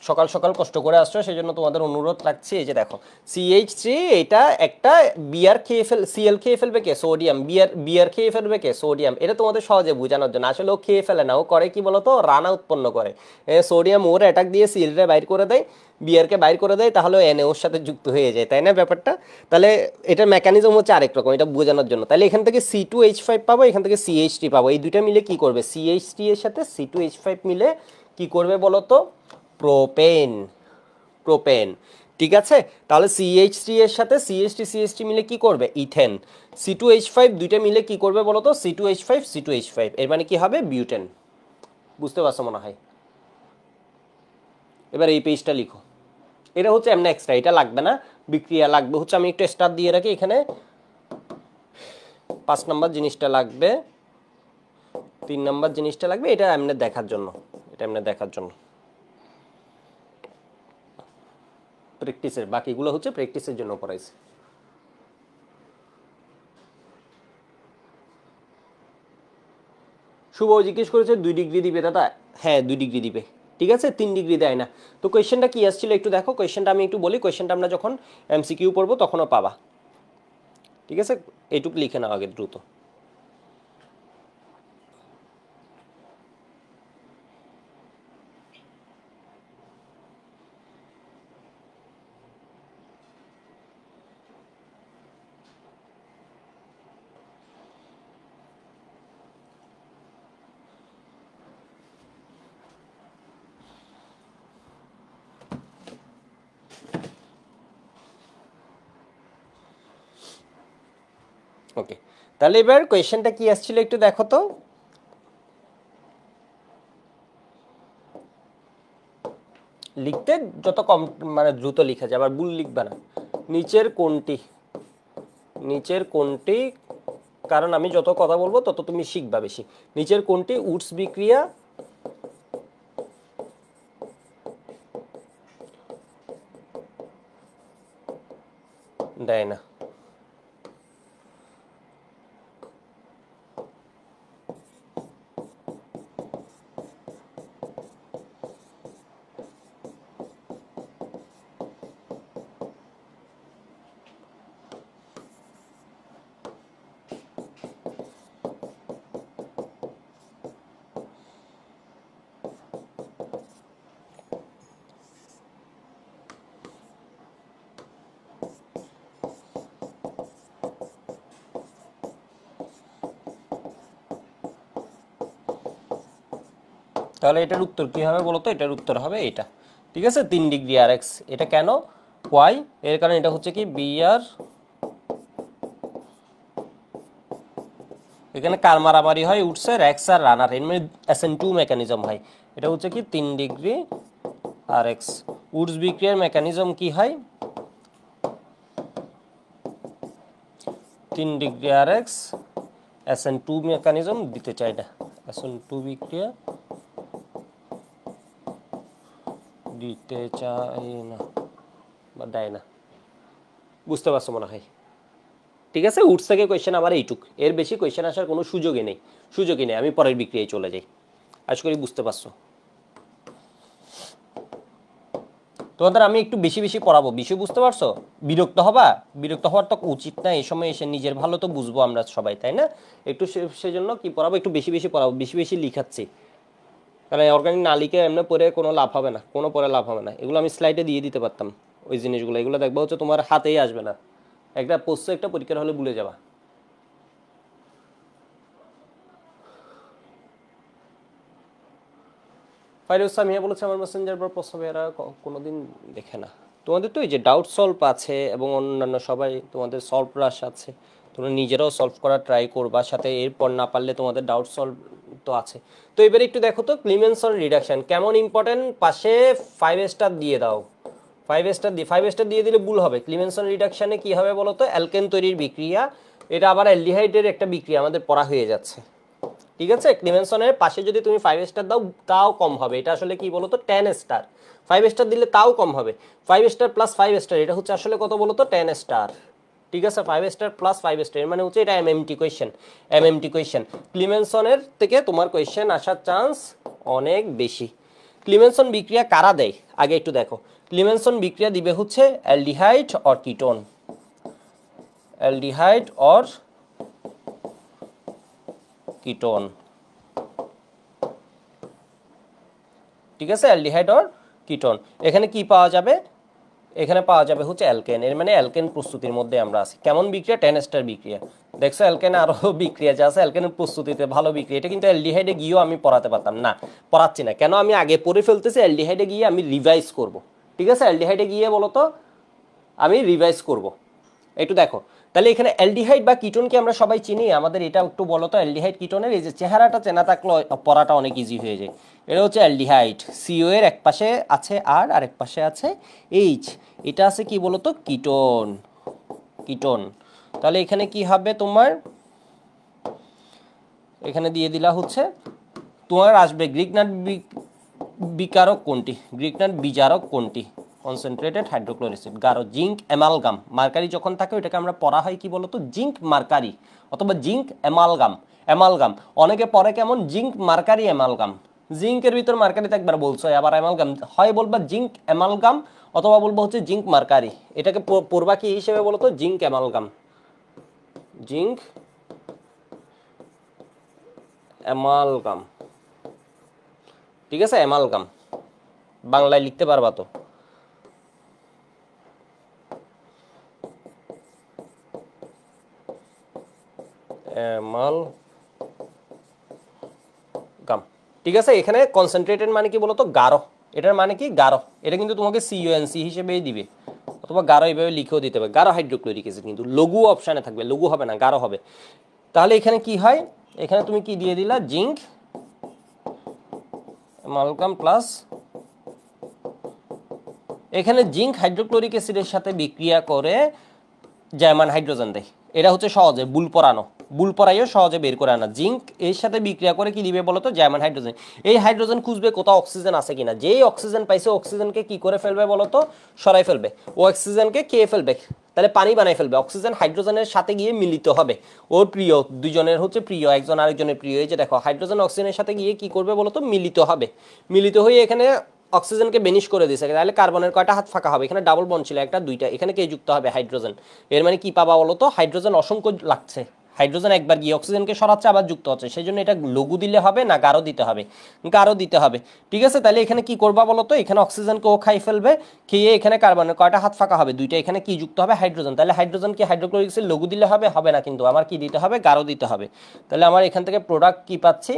সকাল সকাল কষ্ট করে আসছো সেই জন্য তোমাদের অনুরোধ রাখছি। এই যে দেখো CH3, এটা একটা বিয়ার খেয়ে সিএল খেয়ে ফেলবে কে, সোডিয়াম। বিয়ার খেয়ে ফেলবে কে, সোডিয়াম। এটা তোমাদের সহজে বোঝানোর জন্য। আসলে ও খেয়ে ফেলে না, ও করে কি বলতো, রানা উৎপন্ন করে। সোডিয়াম ওর অ্যাটাক দিয়ে সিএলটা বাইর করে দেয়, বিয়ারকে বাইর করে দেয়, তাহলে এনএ ওর সাথে যুক্ত হয়ে যায়, তাই না ব্যাপারটা? তাহলে এটার মেকানিজম হচ্ছে আরেক রকম, এটা বোঝানোর জন্য। তাহলে এখান থেকে C2H5 পাবো, এখান থেকে CH3 পাবো। এই দুইটা মিলে কি করবে, CH3 এর সাথে C2H5 মিলে কি করবে বলতো, প্রোপেন। প্রোপেন, ঠিক আছে। তাহলে CH3 এর সাথে CH3 মিলে কি করবে, ইথেন। C2H5 দুইটা মিলে কি করবে বলতো, C2H5 এর মানে কি হবে, বিউটেন। বুঝতে পারছো মনে হয়? এবার এই পেজটা লিখো। এটা হচ্ছে এমনি এক্সট্রা, এটা লাগবে না। বিক্রিয়া লাগবে হচ্ছে, আমি একটু স্টার দিয়ে রাখি এখানে। 5 নম্বর জিনিসটা লাগবে, 3 নম্বর জিনিসটা লাগবে, এটা এমনি দেখার জন্য, এটা এমনি দেখার জন্য প্র্যাকটিসের। বাকিগুলো হচ্ছে প্র্যাকটিসের জন্য পড়াইছে। শুভ জিজ্ঞেস করেছে 2 ডিগ্রি দিবে দাদা। হ্যাঁ 2 ডিগ্রি দিবে, ঠিক আছে, 3 ডিগ্রি দেয় না। তো কোয়েশ্চেনটা কি আসছিল একটু দেখো, কোয়েশ্চেনটা আমি একটু বলি। কোয়েশ্চেনটা আমরা যখন MCQ পড়বো তখনও পাবা, ঠিক আছে। এইটুকু লিখে নাও আগে দ্রুত। ওকে, তাহলে এবার কোয়েশ্চেনটা কি আসছিল একটু দেখো তো। লিখতে যত কম মানে দ্রুত লিখা যায়, আবার ভুল লিখবে না। নিচের কোনটি, নিচের কোনটি, কারণ আমি যত কথা বলবো তত তুমি শিখবা বেশি। নিচের কোনটি উডস বিক্রিয়া দেয় না। তাহলে এটার উত্তর কি হবে বলতো, এটার উত্তর হবে এটা, ঠিক আছে, 3 ডিগ্রি আর এক্স। এটা কেন, ওয়াই, এর কারণ এটা হচ্ছে কি বিআর, এখানে কার মারামারি হয়, উডসের, এক্স আর রানার, এর মানে SN2 মেকানিজম হয়। এটা হচ্ছে কি 3 ডিগ্রি আর এক্স। উডস বিক্রিয়ার মেকানিজম কি হয়, 3 ডিগ্রি আর এক্স, SN2 মেকানিজম দিতে চাই না, SN2 বিক্রিয়া দিতে চাই না বা দেয় না। বুঝতে পারছো মনে হয়, ঠিক আছে। উডস থেকে কোয়েশ্চেন আমার এইটুক, এর বেশি কোয়েশ্চেন আসার কোনো সুযোগই নেই, সুযোগই নেই। আমি পরের বিক্রিয়ায় চলে যাই, আশা করি বুঝতে পারছো। তোমাদের আমি একটু বেশি বেশি পড়াবো, বিষয় বুঝতে পারছো। বিরক্ত হবা, বিরক্ত হওয়ার তো উচিত না। এই সময় এসে নিজের ভালো তো বুঝবো আমরা সবাই, তাই না? একটু সেজন্য কি পড়াবো, একটু বেশি বেশি পড়াবো, বেশি বেশি লিখাচ্ছি। কারণ অর্গানিক না লিখে এমনি পড়ে কোনো লাভ হবে না, কোনো পরে লাভ হবে না। এগুলো আমি স্লাইডে দিয়ে দিতে পারতাম ওই জিনিসগুলো, এগুলো দেখবো হচ্ছে তোমার হাতেই আসবে না। একটা পোস্ট একটা পরীক্ষার হলে ভুলে যাবা। ফাইরুজ সামিয়া বলেছে আমার মেসেঞ্জার পর প্রশ্ন এরা কোনোদিন দেখে না। তোমাদের তো এই যে ডাউট সলভ আছে এবং অন্যান্য সবাই তোমাদের সলভ রাশ আছে, তোমরা নিজেরাও সলভ করার ট্রাই করবা, সাথে এরপর না পারলে তোমাদের ডাউট সলভ তো আছে। তো এবারে একটু দেখো তো ক্লিমেনসন রিডাকশন কেমন ইম্পর্টেন্ট, পাশে 5 স্টার দিয়ে দাও। 5 স্টার দিয়ে দিলে ভুল হবে। ক্লিমেনসন রিডাকশনে কি হবে বলো তো, অ্যালকেন তৈরির বিক্রিয়া, এটা আবার অ্যালডিহাইডের একটা বিক্রিয়া আমাদের পড়া হয়ে যাচ্ছে, ঠিক আছে। ক্লিমেনসনের পাশে যদি তুমি 5 স্টার দাও তাও কম হবে, এটা আসলে কি বলো তো 10 স্টার। 5 স্টার দিলে তাও কম হবে, 5 স্টার প্লাস 5 স্টার এটা হচ্ছে আসলে কত বলো তো 10 স্টার, ঠিক আছে। 5 স্টার প্লাস 5 স্টার এর মানে হচ্ছে এটা এমএমটি কোয়েশ্চেন, এমএমটি কোয়েশ্চেন। ক্লিমেনসনের থেকে তোমার কোয়েশ্চেন আসার চান্স অনেক বেশি। ক্লিমেনসন বিক্রিয়া কারা দেয় আগে একটু দেখো। ক্লিমেনসন বিক্রিয়া দিবে হচ্ছে aldehyde or ketone, aldehyde or ketone, ঠিক আছে, অ্যালডিহাইড অর কিটোন। এখানে কি পাওয়া যাবে, এখানে পাওয়া যাবে হচ্ছে অ্যালকেন, এর মানে অ্যালকেন প্রস্তুতির মধ্যে আমরা আছি। কেমন বিক্রিয়া, 10 স্টার বিক্রিয়া। দেখছো অ্যালকেনে আরো বিক্রিয়া যা আছে, অ্যালকেনের প্রস্তুতিতে ভালো বিক্রিয়া। এটা কিন্তু অ্যালডিহাইডে গিয়েও আমি পড়াতে পারতাম না, পড়াচ্ছি না কেন, আমি আগে পড়ে ফেলতেছি, অ্যালডিহাইডে গিয়ে আমি রিভাইজ করব, ঠিক আছে। অ্যালডিহাইডে গিয়ে বলো তো আমি রিভাইজ করব, একটু দেখো। তাহলে এখানে অ্যালডিহাইড বা কিটোনকে আমরা সবাই চিনি, আমাদের এটা একটু বলো তো অ্যালডিহাইড কিটোনের এই যে চেহারাটা চেনা থাকলে পড়াটা অনেক ইজি হয়ে যায়। এটা হচ্ছে অ্যালডিহাইড, সিও এর এক পাশে আছে আর আরেক পাশে আছে এইচ, এটা আছে কি বলো তো কিটোন, কিটোন। তাহলে এখানে কি হবে তোমার, এখানে দিয়ে দিলা হচ্ছে তোমার আসবে গ্রিগনাট বিকারক কোনটি, গ্রিগনাট বিজারক কোনটি, কনসেন্ট্রেটেড হাইড্রোক্লোরিসিড, গাঢ় জিঙ্ক অ্যামালগাম। মার্কারি যখন থাকে ওইটাকে আমরা পড়া হয় কি বলতো জিঙ্ক মার্কারি অথবা জিঙ্ক অ্যামালগাম, অ্যামালগাম অনেকে পড়ে কেমন জিঙ্ক মার্কারি অ্যামালগাম। জিঙ্কের ভিতর মার্কারিতে একবার বলছো, আবার অ্যামালগাম হয় বলবা জিঙ্ক অ্যামালগাম অথবা বলবো হচ্ছে জিঙ্ক মার্কারি। এটাকে পড়বা কি হিসেবে বলতো জিঙ্ক অ্যামালগাম, জিঙ্ক অ্যামালগাম, ঠিক আছে, অ্যামালগাম বাংলায় লিখতে পারবা তো। অ্যামালগাম, ঠিক আছে। এখানে কনসেন্ট্রেটেড মানে কি বলতো গাঢ়, এটার মানে কি গাঢ়, এটা কিন্তু তোমাকে সিইউএনসি হিসেবেই দিবে অথবা গাঢ় এইভাবে লিখেও দিতে হবে, গাঢ় হাইড্রোক্লোরিক অ্যাসিড, কিন্তু লঘু অপশানে থাকবে, লঘু হবে না, গাঢ় হবে। তাহলে এখানে কি হয়, এখানে তুমি কি দিয়ে দিলা জিঙ্ক অ্যামালগাম প্লাস, এখানে জিঙ্ক হাইড্রোক্লোরিক অ্যাসিডের সাথে বিক্রিয়া করে জার্মান হাইড্রোজেন দেয়, এটা হচ্ছে সহজে বুল পরানো, বুল পরাইও সহজে বের করে আনা। জিঙ্ক এর সাথে বিক্রিয়া করে কি দিবে বলতো জার্মান হাইড্রোজেন। এই হাইড্রোজেন খুঁজবে কোথাও অক্সিজেন আছে কিনা, যেই অক্সিজেন পাইছে অক্সিজেনকে কি করে ফেলবে বলতো সরাই ফেলবে, ও অক্সিজেনকে খেয়ে ফেলবে, তাহলে পানি বানাই ফেলবে। অক্সিজেন হাইড্রোজেনের সাথে গিয়ে মিলিত হবে, ওর প্রিয় দুজনের হচ্ছে প্রিয়, একজন আরেকজনের প্রিয়। এই যে দেখো হাইড্রোজেন অক্সিজেনের সাথে গিয়ে কি করবে বলতো মিলিত হবে, মিলিত হয়ে এখানে অক্সিজেনকে বেনিশ করে দিয়েছে, তাহলে কার্বনের কয়টা হাত ফাঁকা হবে, এখানে ডাবল বন্ড ছিল একটা দুইটা, এখানে কে যুক্ত হবে হাইড্রোজেন। এর মানে কি পাবা বলতো হাইড্রোজেন অসংখ্য লাগছে, হাইড্রোজেন একবার গিয়ে অক্সিজেনকে সরাচ্ছে আবার যুক্ত হচ্ছে, সেই জন্য এটা লঘু দিলে হবে না গাঢ় দিতে হবে, গাঢ় দিতে হবে, ঠিক আছে। তাহলে এখানে কি করবা বলতো, এখানে অক্সিজেনকে ও খাই ফেলবে, খেয়ে এখানে কার্বনের কয়টা হাত ফাঁকা হবে দুইটা, এখানে কি যুক্ত হবে হাইড্রোজেন। তাহলে হাইড্রোজেন কি হাইড্রোক্লোরিক অ্যাসিড লঘু দিলে হবে, হবে না, কিন্তু আমার কি দিতে হবে গাঢ় দিতে হবে। তাহলে আমার এখান থেকে প্রোডাক্ট কি পাচ্ছি,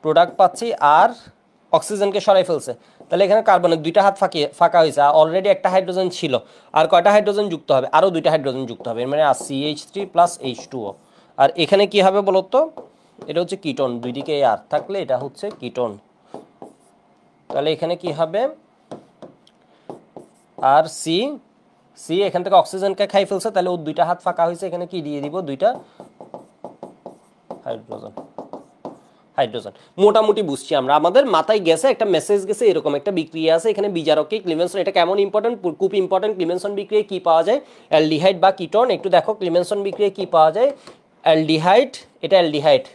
প্রোডাক্ট পাচ্ছি আর অক্সিজেনকে সরাই ফেলছে, তাহলে এখানে কার্বনের দুইটা হাত ফাঁকা হয়েছে, অলরেডি একটা হাইড্রোজেন ছিল, আর কয়টা হাইড্রোজেন যুক্ত হবে, আরও দুইটা হাইড্রোজেন যুক্ত হবে, মানে আর CH3 প্লাস H2O। আর এখানে কি হবে বলতো, এটা হচ্ছে কিটোন, দুই দিকে আর থাকলে এটা হচ্ছে কিটোন। তাহলে এখানে কি হবে আর সি এখান থেকে অক্সিজেনকে খাই ফেলছে, তাহলে ওর দুইটা হাত ফাঁকা হয়েছে, এখানে কি দিয়ে দিব দুইটা হাইড্রোজেন, হাইড্রোজেন। মোটামুটি বুঝছি আমরা, আমাদের মাথায় গেছে একটা মেসেজ গেছে, এরকম একটা বিক্রিয়া আছে এখানে বিজারকে ক্লিমেনসন, এটা কেমন ইম্পর্টেন্ট, খুব ইম্পর্টেন্ট। ক্লিমেনসন বিক্রিয়ায় কি পাওয়া যায়, অ্যালডিহাইড বা কিটোন। একটু দেখো ক্লিমেনসন বিক্রিয়ায় কি পাওয়া যায়, অ্যালডিহাইড, এটা অ্যালডিহাইড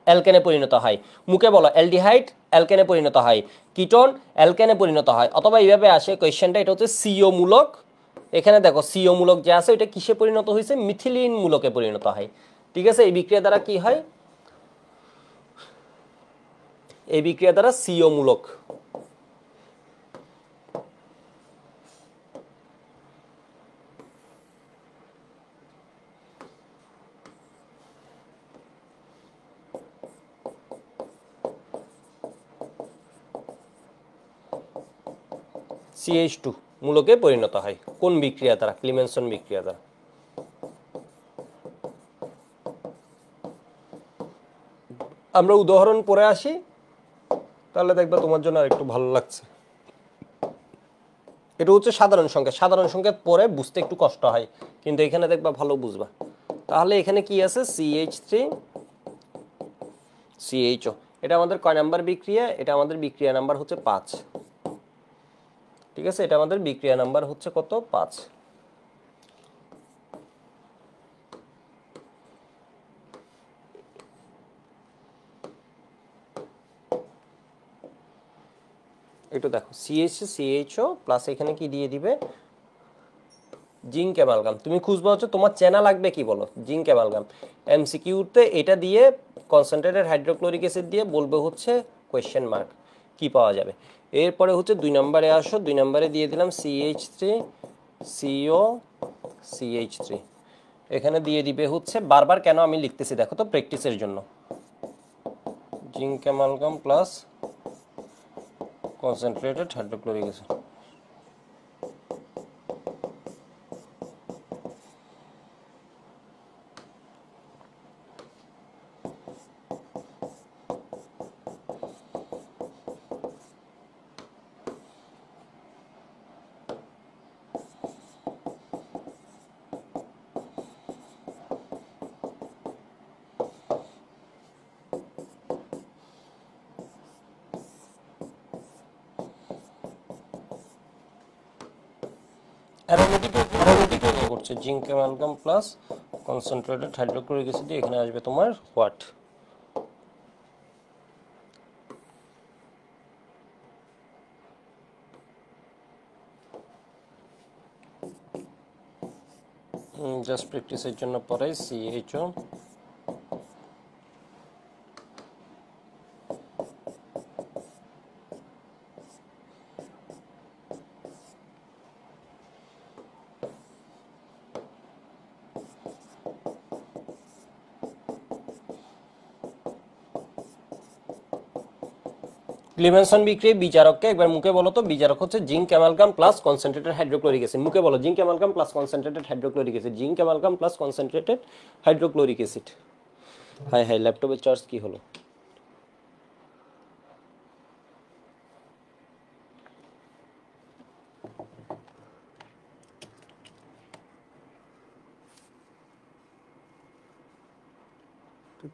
অ্যালকেনে পরিণত হয়, মুখে বলো অ্যালডিহাইড অ্যালকেনে পরিণত হয়, কিটোন অ্যালকেনে পরিণত হয়, অথবা এইভাবে আসে কোয়েশ্চেনটা, এটা হচ্ছে সিও মূলক, এখানে দেখো সিও মূলক যে আছে ওইটা কিসে পরিণত হয়েছে, মিথিলিন মূলকে পরিণত হয়, ঠিক আছে। এই বিক্রিয়া দ্বারা কি হয়, এই বিক্রিয়া দ্বারা সিও মূলক, CH2 মূলকে পরিণত হয় কোন বিক্রিয়া দ্বারা, ক্লিমেনসন বিক্রিয়া দ্বারা। আমরা উদাহরণ পড়ে আসি, তাহলে দেখবে তোমার জন্য আরেকটু ভালো লাগছে। এটা হচ্ছে সাধারণ সংখ্যা, সাধারণ সংখ্যা পরে বুঝতে একটু কষ্ট হয়, কিন্তু এখানে দেখবা ভালো বুঝবা। তাহলে এখানে কি আছে, CH3 CHO। এটা আমাদের কয় নাম্বার বিক্রিয়া, এটা আমাদের বিক্রিয়া নাম্বার হচ্ছে 5। ঠিক আছে, এটা আমাদের বিক্রিয়া নাম্বার হচ্ছে কত, 5। একটু দেখো, CHO প্লাস এখানে কি দিয়ে দিবে, জিঙ্ক অ্যামালগাম। তুমি খুঁজবা হচ্ছে তোমার চেনা লাগবে কি বলো, জিঙ্ক অ্যামালগাম। MCQতে এটা দিয়ে কনসেন্ট্রেটেড হাইড্রোক্লোরিক অ্যাসিড দিয়ে বলবে হচ্ছে কোয়েশ্চেন মার্ক কি পাওয়া যাবে। এরপরে হচ্ছে 2 নম্বরে আসো, 2 নম্বরে দিয়ে দিলাম CH3CO CH3। এখানে দিয়ে দিবে হচ্ছে, বারবার কেন আমি লিখতেছি দেখো তো, প্র্যাকটিসের জন্য, zinc amalgam plus concentrated hydrochloric acid. Aromatic করছে zinc amalgam plus concentrated hydrochloric acid, এখানে আসবে তোমার হোয়াট। জাস্ট প্র্যাকটিসের জন্য পরে CHO ক্লিমেনসন বিক্রিয়া বিচারককে একবার মুখে বলো তো, বিচারক হচ্ছে zinc amalgam plus concentrated hydrochloric acid. মুখে বলো, zinc amalgam plus concentrated hydrochloric acid, zinc amalgam plus concentrated hydrochloric acid. High high, ল্যাপটপের চার্জ কি হলো?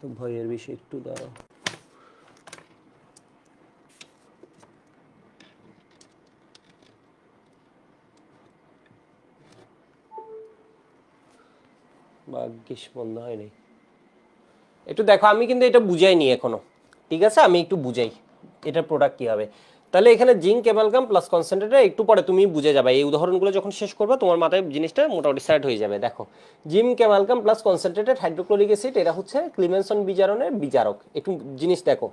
তো ভয়ের বিষয়, একটু দাঁড়াও। ভাগ্যিস বন্ধ হয়নি। একটু দেখো, আমি কিন্তু এটা বুঝাইনি এখনো, ঠিক আছে, আমি একটু বুঝাই এটার প্রোডাক্ট কি হবে। তাহলে এখানে জিঙ্ক অ্যামালগাম প্লাস কনসেন্ট্রেটেড, একটু পরে তুমি বুঝে যাবে, এই উদাহরণগুলো যখন শেষ করবে তোমার মাথায় জিনিসটা মোটামুটি সেট হয়ে যাবে। দেখো, zinc amalgam plus concentrated hydrochloric acid, এটা হচ্ছে ক্লিমেনসন বিজারণের বিচারক। একটু জিনিস দেখো,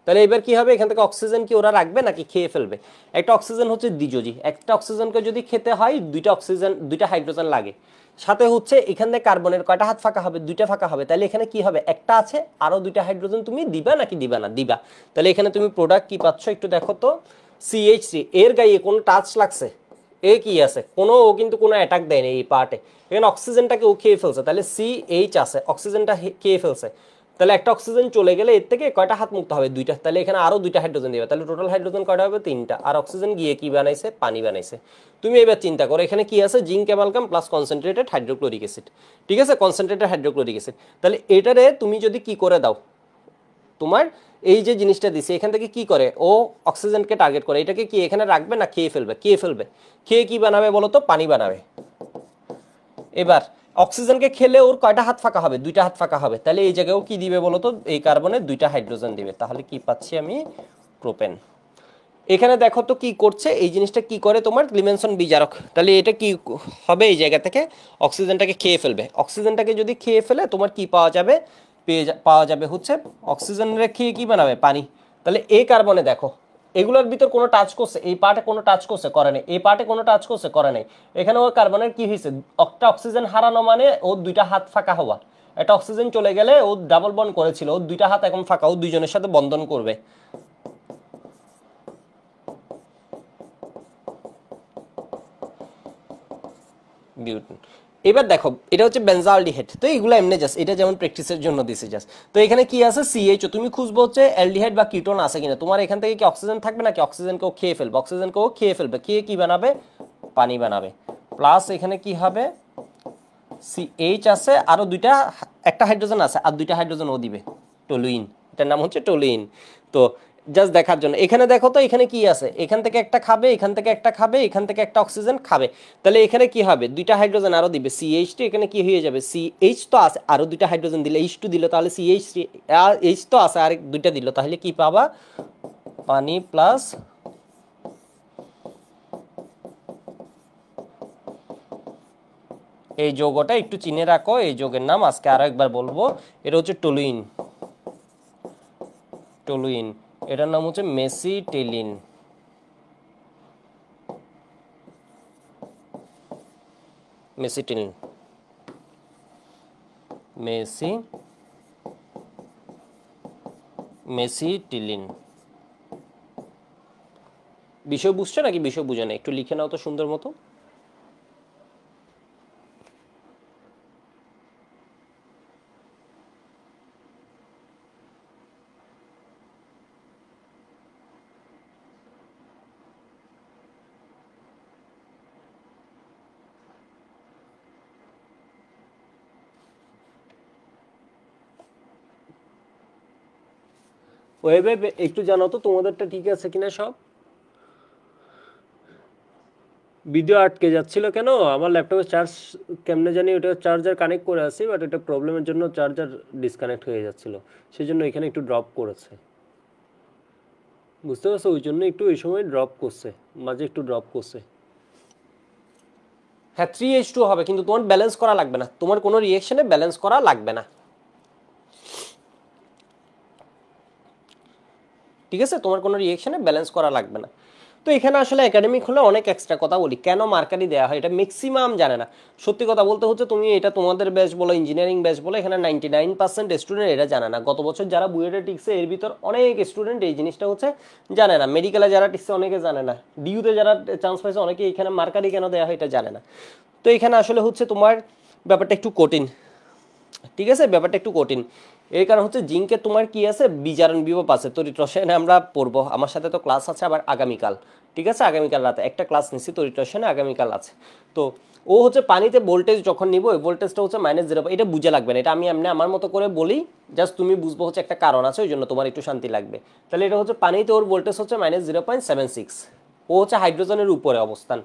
তাহলে এবার কি হবে, এখান থেকে অক্সিজেন কি ওরা রাখবে নাকি খেয়ে ফেলবে? একটা অক্সিজেন হচ্ছে দ্বিযোজী, একটা অক্সিজেনকে যদি খেতে হয় দুইটা হাইড্রোজেন লাগে, সাথে হচ্ছে এখান থেকে কার্বনের কয়টা হাত ফাঁকা হবে, দুইটা ফাঁকা হবে। তাহলে এখানে কি হবে, একটা আছে, আরো দুইটা হাইড্রোজেন তুমি দিবা নাকি দিবা না, দিবা। তাহলে এখানে তুমি প্রোডাক্ট কি পাচ্ছ একটু দেখো তো, CH3 এর গায়ে কোনো টাচ লাগছে, এ কি আছে, কোনো, ও কিন্তু কোনো অ্যাটাক দেয়নি এই পার্টে, এখানে অক্সিজেনটাকে ও খেয়ে ফেলছে, তাহলে CH আছে, অক্সিজেনটা খেয়ে ফেলছে। তাহলে একটা অক্সিজেন চলে গেলে এর থেকে কয়টা হাত মুক্ত হবে, দুইটা। তাহলে এখানে আরো দুইটা হাইড্রোজেন দিবে, তাহলে টোটাল হাইড্রোজেন কয়টা হবে, 3টা। আর অক্সিজেন গিয়ে কি বানাইছে, পানি বানাইছে। তুমি এবার চিন্তা করো, এখানে কি আছে, zinc amalgam plus concentrated hydrochloric acid, ঠিক আছে, কনসেন্ট্রেটেড হাইড্রোক্লোরিক অ্যাসিড। তাহলে এটারে তুমি যদি কি করে দাও, তোমার এই যে জিনিসটা দিছে এখান থেকে কি করে, ও অক্সিজেনকে টার্গেট করে, এটাকে কি এখানে রাখবে না খেয়ে ফেলবে, খেয়ে ফেলবে। খেয়ে কি বানাবে বলো তো, পানি বানাবে। এবার অক্সিজেনকে খেলে ওর কয়টা হাত ফাঁকা হবে, দুইটা হাত ফাঁকা হবে। তাহলে এই জায়গায়ও কি দিবে বলো তো, এই কার্বনের দুইটা হাইড্রোজেন দিবে। তাহলে কি পাচ্ছি আমি, প্রোপেন। এখানে দেখো তো কি করছে, এই জিনিসটা কি করে তোমার ক্লিমেনসন বিজারক। তাহলে এটা কি হবে, এই জায়গা থেকে অক্সিজেনটাকে খেয়ে ফেলবে। অক্সিজেনটাকে যদি খেয়ে ফেলে তোমার কি পাওয়া যাবে, পাওয়া যাবে হচ্ছে অক্সিজেনের খেয়ে কি বানাবে, পানি। তাহলে এই কার্বনে দেখো, এগুলোর ভিতর কোনো টাচ করছে, এই পার্টে কোনো টাচ করছে, করে নাই, এই পার্টে কোনো টাচ করছে, করে নাই। এখানে ওর কার্বনের কি হয়েছে, একটা অক্সিজেন হারানো মানে ওর দুইটা হাত ফাঁকা হওয়া। একটা অক্সিজেন চলে গেলে ও ডাবল বন্ড করেছিল, ওর দুইটা হাত এখন ফাঁকা, ও দুইজনের সাথে বন্ধন করবে। বিউটেন। এবার দেখো এটা হচ্ছে বেনজালডিহাইড, তো এইগুলো এমনি জাস্ট এটা যেমন প্র্যাকটিসের জন্য দিছি জাস্ট। তো এখানে কি আছে সিএইচও, তুমি খুঁজবো হচ্ছে অ্যালডিহাইড বা কিটোন আছে কিনা। তোমার এখান থেকে কি অক্সিজেন থাকবে নাকি অক্সিজেনকেও খেয়ে ফেলবে, অক্সিজেনকেও খেয়ে ফেলবে, খেয়ে কি বানাবে পানি বানাবে। প্লাস এখানে কি হবে সিএইচ আছে আরো দুইটা, একটা হাইড্রোজেন আছে আর দুইটা হাইড্রোজেন ও দিবে, টলুইন, এটার নাম হচ্ছে টলুইন। তো জাস্ট দেখার জন্য এখানে দেখো তো এখানে কি আছে, এখান থেকে একটা খাবে, এখান থেকে একটা খাবে, এখান থেকে একটা অক্সিজেন খাবে, তাহলে এখানে কি হবে দুইটা হাইড্রোজেন আরো দিবে সিএইচ টু, এখানে কি হয়ে যাবে সিএইচ তো আছে আরো দুইটা হাইড্রোজেন দিলে এইচ টু দিল, তাহলে সিএইচ এইচ তো আছে আর দুইটা দিল, তাহলে কি পাবা পানি প্লাস এই যৌগটা একটু চিনে রাখো, এই যৌগের নাম আজকে আরো একবার বলবো, এটা হচ্ছে টলুইন, টলুইন, এটার নাম হচ্ছে মেসিটিলিন, মেসিটিলিন, মেসিটিলিন। বিষয় বুঝছো নাকি বিষয় বুঝে না, একটু লিখে নাও তো সুন্দর মতো। ওয়েবে একটু জানো তো তোমাদেরটা ঠিক আছে কিনা সব। ভিডিও আটকে যাচ্ছিল কেন, আমার ল্যাপটপে চার্জ কেমনে জানি, ওটা চার্জার কানেক্ট করে আছি বাট এটা প্রবলেমের জন্য চার্জার ডিসকানেক্ট হয়ে যাচ্ছিল, সেই জন্য এখানে একটু ড্রপ করেছে, বুঝতে পারছো, ওই জন্য একটু এই সময় ড্রপ করছে, মাঝে একটু ড্রপ করছে। হ্যাঁ 3H2 হবে কিন্তু তোমার ব্যালেন্স করা লাগবে না, তোমার কোনো রিয়েকশনে ব্যালেন্স করা লাগবে না, ঠিক আছে, তোমার কোনো রিয়েকশনে ব্যালেন্স করা লাগবে না। তো এখানে আসলে একাডেমিক হলে অনেক এক্সট্রা কথা বলি, কেন মার্কারি দেওয়া হয় এটা ম্যাক্সিমাম জানে না। সত্যি কথা বলতে হচ্ছে তুমি এটা তোমাদের ব্যাচ বলো ইঞ্জিনিয়ারিং ব্যাচ বলো, এখানে 99% স্টুডেন্ট এটা জানে না। গত বছর যারা বুয়েটে টিকছে এর ভিতর অনেক স্টুডেন্ট এই জিনিসটা হচ্ছে জানে না, মেডিকেলে যারা টিকছে অনেকে জানে না, ডিইউতে যারা চান্স পাইছে অনেকে এখানে মার্কারি কেন দেওয়া হয় এটা জানে না। তো এখানে আসলে হচ্ছে তোমার ব্যাপারটা একটু কঠিন, ঠিক আছে, ব্যাপারটা একটু কঠিন। এর কারণ হচ্ছে জিঙ্কে তোমার কি আছে বিজারণ বিভব আছে, তড়িৎ রসায়নে আমরা পড়বো, আমার সাথে তো ক্লাস আছে আবার আগামীকাল, ঠিক আছে, আগামীকাল রাতে একটা ক্লাস নিচ্ছি তড়িৎ রসায়নে, আগামীকাল আছে। তো ও হচ্ছে পানিতে ভোল্টেজ যখন নিব ওই ভোল্টেজটা হচ্ছে -0, এটা বুঝে লাগবে না, এটা আমি এমনি আমার মতো করে বলি, জাস্ট তুমি বুঝবো হচ্ছে একটা কারণ আছে ওই জন্য তোমার একটু শান্তি লাগবে। তাহলে এটা হচ্ছে পানিতে ওর ভোল্টেজ হচ্ছে -0.76, ও হচ্ছে হাইড্রোজেনের উপরে অবস্থান,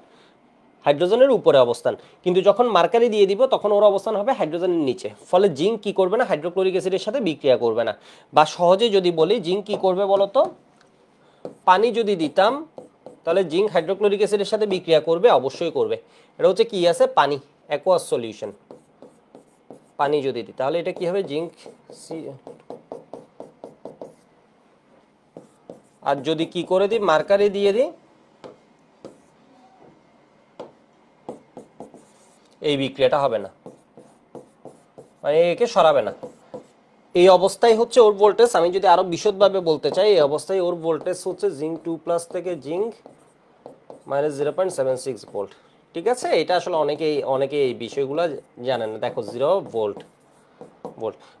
হাইড্রোজেনের উপরে অবস্থান, কিন্তু যখন মার্কারি দিয়ে দিব তখন ওর অবস্থান হবে হাইড্রোজেনের নিচে, ফলে জিঙ্ক কি করবে না হাইড্রোক্লোরিক অ্যাসিডের সাথে বিক্রিয়া করবে না। বা সহজে যদি বলি জিঙ্ক কি করবে বলতো, পানি যদি দিতাম তাহলে জিঙ্ক হাইড্রোক্লোরিক অ্যাসিডের সাথে বিক্রিয়া করবে, অবশ্যই করবে। এটা হচ্ছে কি আছে পানি, অ্যাকোয়াস সলিউশন, পানি যদি দিই তাহলে এটা কি হবে জিঙ্ক আর যদি কি করে দিই মার্কারি দিয়ে দিই এই বিক্রিয়াটা হবে না, মানে একে সরাবে না। এই অবস্থায় হচ্ছে ওর ভোল্টেজ, আমি যদি আরো বিশদভাবে বলতে চাই, এই অবস্থায় ওর ভোল্টেজ হচ্ছে জিঙ্ক 2+ থেকে জিঙ্ক -0.76 ভোল্ট, ঠিক আছে। এটা আসলে অনেকেই এই বিষয়গুলো জানে না, দেখো 0 ভোল্ট,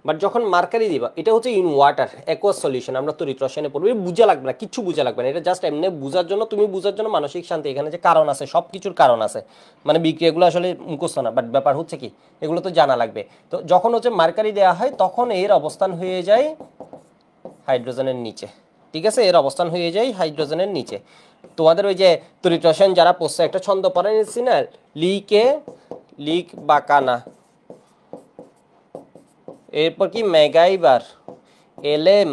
বাট যখন মার্কারি দিবা এটা হচ্ছে ইন ওয়াটার অ্যাকোয়াস সলিউশন, আমরা তো রসায়নে পড়বো, বুঝা লাগবে না, কিচ্ছু বুঝা লাগবে না, এটা জাস্ট এমনি বুঝার জন্য, তুমি বুঝার জন্য মানসিক শান্তি, এখানে যে কারণ আছে সব কিছুর কারণ আছে, মানে বিক্রিয়াগুলো আসলে মুখস্থ না, বাট ব্যাপার হচ্ছে কি এগুলো তো জানা লাগবে। তো যখন হচ্ছে মার্কারি দেওয়া হয় তখন এর অবস্থান হয়ে যায় হাইড্রোজেনের নিচে, ঠিক আছে, এর অবস্থান হয়ে যায় হাইড্রোজেনের নিচে। তোমাদের ওই যে তড়িৎ রসায়ন যারা পড়ছে একটা ছন্দ পড়ে নিচ্ছি না, লিক বাকানা, এরপর কি মেগাইবার এলএম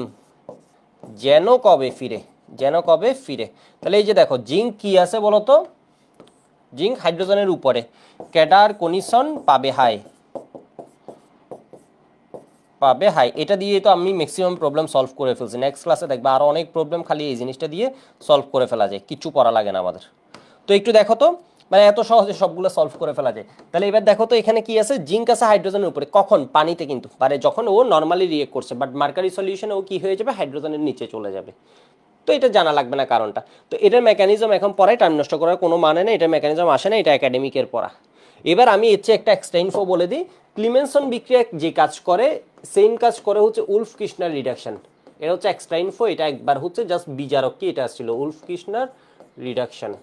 যেন কবে ফিরে, যেন কবে ফিরে। তাহলে এই যে দেখো জিঙ্ক কি আছে বলতো, জিঙ্ক হাইড্রোজেনের উপরে, ক্যাডার কনিশন পাবে হাই, পাবে হাই, এটা দিয়ে তো আমি ম্যাক্সিমাম প্রবলেম সলভ করে ফেলছি, নেক্সট ক্লাসে দেখবা আরো অনেক প্রবলেম খালি এই জিনিসটা দিয়ে সলভ করে ফেলা যায়, কিছু পড়া লাগে না আমাদের। তো একটু দেখো তো, মানে এত সহজে সবগুলো সলভ করে ফেলা যায়। তাহলে এবার দেখো তো এখানে কি আছে, জিঙ্ক আছে হাইড্রোজেনের উপরে, কখন পানিতে, কিন্তু পারে যখন ও নর্মালি রিয়েক্ট করছে, বাট মার্কারি সলিউশনে ও কি হয়ে যাবে হাইড্রোজেনের নিচে চলে যাবে। তো এটা জানা লাগবে না কারণটা। তো এটার মেকানিজম এখন পড়ায়, টাইম নষ্ট করার কোনো মানে নেই, এটার মেকানিজম আসে না, এটা একাডেমিকের পড়া। এবার আমি এর চেয়ে একটা এক্সট্রা ইনফো বলে দিই, ক্লিমেনসন বিক্রিয়া যে কাজ করে সেম কাজ করে হচ্ছে উলফ কির্শনার রিডাকশন। এটা হচ্ছে এক্সট্রা ইনফো, এটা একবার হচ্ছে জাস্ট বিজারক কি এটা আসছিল উলফ কির্শনার রিডাকশন।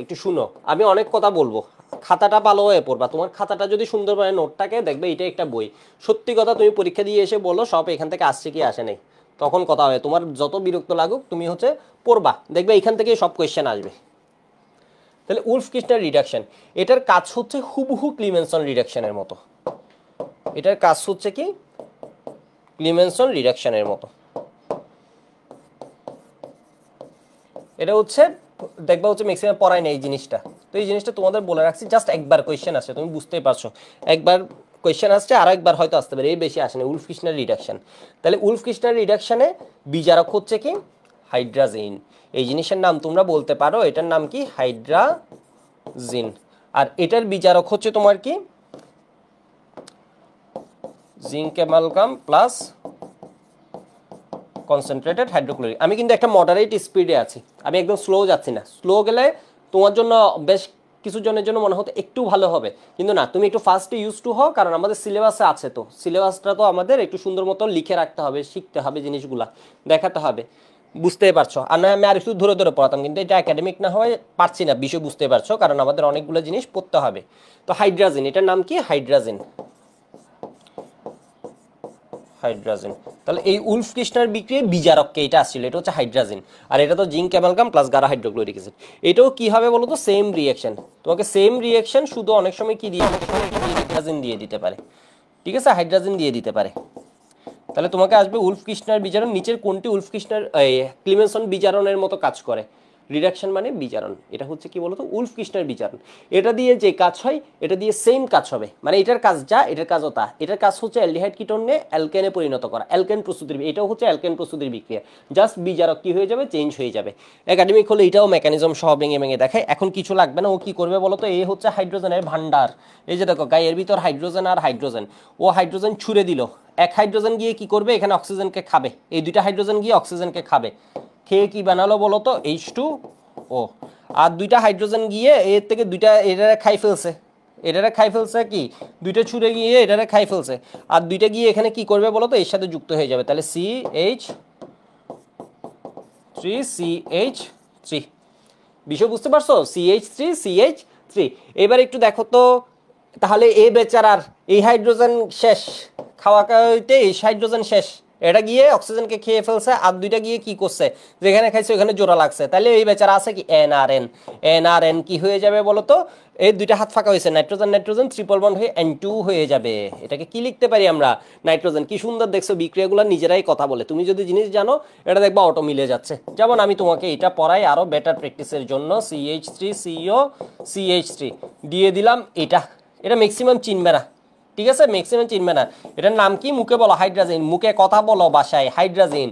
একটু শুনো, আমি অনেক কথা বলবো, খাতাটা ভালো হয়ে পড়বা, তোমার খাতাটা যদি সুন্দরভাবে নোট থাকে দেখবে এটা একটা বই। সত্যি কথা তুমি পরীক্ষা দিয়ে এসে বলো সব এখান থেকে আসছে কি আসে নাই, তখন কথা হয়, তোমার যত বিরক্ত লাগুক তুমি হচ্ছে পড়বা, দেখবে এখান থেকে সব কোয়েশ্চেন আসবে। তাহলে উলফ কির্শনার রিডাকশন, এটার কাজ হচ্ছে হুবহু ক্লিমেনসন রিডাকশনের মতো। এটার কাজ হচ্ছে কি ক্লিমেনসন রিডাকশনের মতো। এটা হচ্ছে দেখবা হচ্ছে ম্যাক্সিমাম পড়ায় না এই জিনিসটা, তো এই জিনিসটা তোমাদের বলে রাখছি, জাস্ট একবার কোয়েশ্চেন আসছে তুমি বুঝতেই পারছো, একবার কোয়েশ্চেন আসছে আর একবার হয়তো আসতে পারে, এই বেশি আসে না। উলফ কির্শনার রিডাকশন, তাহলে উলফ কির্শনার রিডাকশনে বিজারক হচ্ছে কি হাইড্রাজিন। এই জিনিসের নাম তোমরা বলতে পারো, এটার নাম কি হাইড্রাজিন, আর এটার বিজারক হচ্ছে তোমার কি zinc amalgam plus concentrated hydrochloric. আমি কিন্তু একটা মডারেট স্পিডে আছি, আমি একদম স্লো যাচ্ছি না, স্লো গেলে তোমার জন্য বেশ কিছু জনের জন্য মনে হতো একটু ভালো হবে, কিন্তু না, তুমি একটু ফাস্টে ইউজ টু হও, কারণ আমাদের সিলেবাসে আছে, তো সিলেবাসটা তো আমাদের একটু সুন্দর মতো লিখে রাখতে হবে, শিখতে হবে, জিনিসগুলা দেখাতে হবে, বুঝতেই পারছো। আর না আমি আর একটু ধরে ধরে পড়াতাম, কিন্তু এটা একাডেমিক না হয় পারছি না, বিষয় বুঝতে পারছো, কারণ আমাদের অনেকগুলো জিনিস পড়তে হবে। তো হাইড্রাজিন, এটার নাম কি হাইড্রাজিন। তাহলে এই উলফ কির্শনার বিক্রিয়ার বিজারককে এটা আসছিল, এটা হচ্ছে হাইড্রাজিন, আর এটা তো জিঙ্ক অ্যামালগাম প্লাস গাঢ় হাইড্রোক্লোরিক অ্যাসিড। এটাও কি হবে বলো তো, সেম রিঅ্যাকশন, তোমাকে সেম রিঅ্যাকশন, শুধু অনেক সময় কি দিয়ে হাইড্রাজিন দিয়ে দিতে পারে, ঠিক আছে, হাইড্রাজিন দিয়ে দিতে পারে। তাহলে তোমাকে আসবে উলফ কির্শনার বিজারণ, নিচের কোনটি উলফ কির্শনার ক্লিমেনসন বিজারণের মতো কাজ করে। রিডাকশন মানে বিজারণ, এটা হচ্ছে কি বলতো উলফ কির্শনার বিজারণ। এটা দিয়ে যে কাজ হয় এটা দিয়ে সেম কাজ হবে, মানে এটার কাজ যা এটার কাজও তা। এটার কাজ হচ্ছে অ্যালডিহাইড কিটোনে অ্যালকেনে পরিণত করা, অ্যালকেন প্রস্তুতির, এটাও হচ্ছে অ্যালকেন প্রস্তুতির বিক্রিয়া, জাস্ট বিজারক কি হয়ে যাবে, চেঞ্জ হয়ে যাবে। একাডেমিক হলে এটাও মেকানিজম সহ ভেঙে ভেঙে দেখায়, এখন কিছু লাগবে না, ও কি করবে বলতো, এ হচ্ছে হাইড্রোজেনের ভান্ডার, এই যে দেখো গায়ের ভিতর হাইড্রোজেন আর হাইড্রোজেন, ও হাইড্রোজেন ছুড়ে দিল, এক হাইড্রোজেন গিয়ে কি করবে, এখানে অক্সিজেনকে খাবে, এই দুইটা হাইড্রোজেন গিয়ে অক্সিজেনকে খাবে, খেয়ে কি বানালো বলতো H2O, আর দুইটা হাইড্রোজেন গিয়ে এর থেকে দুইটা এটারে খাই ফেলছে, এটারে খাই ফেলছে, কি দুইটা ছুড়ে গিয়ে এটারে খাই ফেলছে, আর দুইটা গিয়ে এখানে কি করবে বলতো এর সাথে যুক্ত হয়ে যাবে, তাহলে CH3CH3, বিষয় বুঝতে পারছো, CH3CH3। এবার একটু দেখো তো, তাহলে এই বেচারার এই হাইড্রোজেন শেষ, খাওয়া খাওয়াইতে এই হাইড্রোজেন শেষ, এটা গিয়ে অক্সিজেনকে খেয়ে ফেলছে, আর দুইটা গিয়ে কি করছে, যেখানে খাইছে ওখানে জোড়া লাগছে, তাহলে এই বেচারা আছে কি NRN কি হয়ে যাবে বলতো, এই দুইটা হাত ফাঁকা হয়েছে, নাইট্রোজেন নাইট্রোজেন ট্রিপল বন্ড হয়ে N2 হয়ে যাবে। এটাকে কি লিখতে পারি আমরা, নাইট্রোজেন। কি সুন্দর দেখছো, বিক্রিয়াগুলো নিজেরাই কথা বলে, তুমি যদি জিনিস জানো এটা দেখবা অটো মিলে যাচ্ছে। যেমন আমি তোমাকে এটা পড়াই আরো বেটার প্র্যাকটিসের জন্য, CH3CO CH3 দিয়ে দিলাম, এটা ম্যাক্সিমাম চিনবে না, ঠিক আছে, ম্যাক্সিমাম চিনবে না। এটার নাম কি, মুখে বলো হাইড্রাজিন, মুখে কথা বলো বাসায় হাইড্রাজিন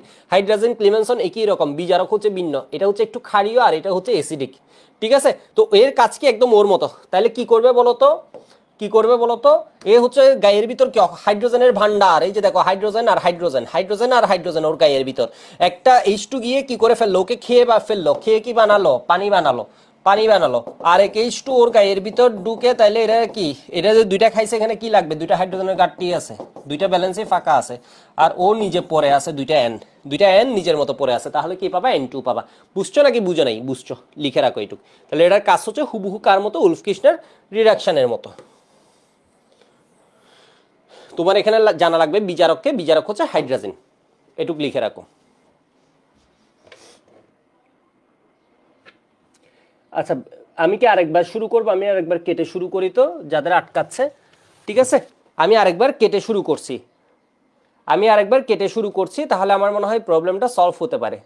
ক্লিমেনসন একই রকম, বিজারক হচ্ছে ভিন্ন, এটা হচ্ছে একটু ক্ষারীয় আর এটা হচ্ছে অ্যাসিডিক, ঠিক আছে। তো এর কাজ কি একদম ওর মতো, তাহলে কি করবে বলো তো, এ হচ্ছে গায়ের ভিতর কি হাইড্রোজেনের ভান্ডার, এই যে দেখো হাইড্রোজেন আর হাইড্রোজেন ওর গায়ের ভিতর, একটা H2 গিয়ে কি করে ফেললো, ওকে খেয়ে ফেললো, খেয়ে কি বানালো, পানি বানালো, আর এক H2 ওর গায়ের ভিতর ঢুকে, তাইলে এরা কি, এটা যে দুইটা খাইছে এখানে কি লাগবে, দুইটা হাইড্রোজেনের ঘাটতি আছে, দুইটা ব্যালেন্সে ফাঁকা আছে, আর ও নিজে পড়ে আছে দুইটা N নিজের মতো পড়ে আছে, তাহলে কি পাবা, N2 পাবা। বুঝছো নাকি বুঝো নাই, বুঝছো, লিখে রাখো এইটুক। তাহলে এটার কাজ হচ্ছে হুবহু কার মতো, উলফ কির্শনার রিডাকশনের মতো। তোমার এখানে জানা লাগবে বিজারক হচ্ছে হাইড্রোজেন, এটুক লিখে রাখো। আচ্ছা, আমি কি আরেকবার শুরু করবো, আমি আরেকবার কেটে শুরু করি তো, যাদের আটকাচ্ছে, ঠিক আছে, আমি আরেকবার কেটে শুরু করছি, তাহলে আমার মনে হয় প্রবলেমটা সলভ হতে পারে।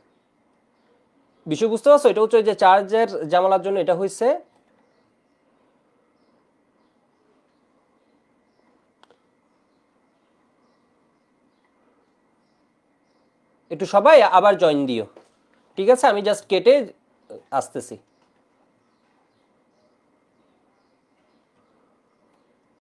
বিষয় বুঝতে পারছো, এটা হচ্ছে যে চার্জের জামালার জন্য এটা হয়েছে, একটু সবাই আবার জয়েন দিও, ঠিক আছে, আমি জাস্ট কেটে আসতেছি।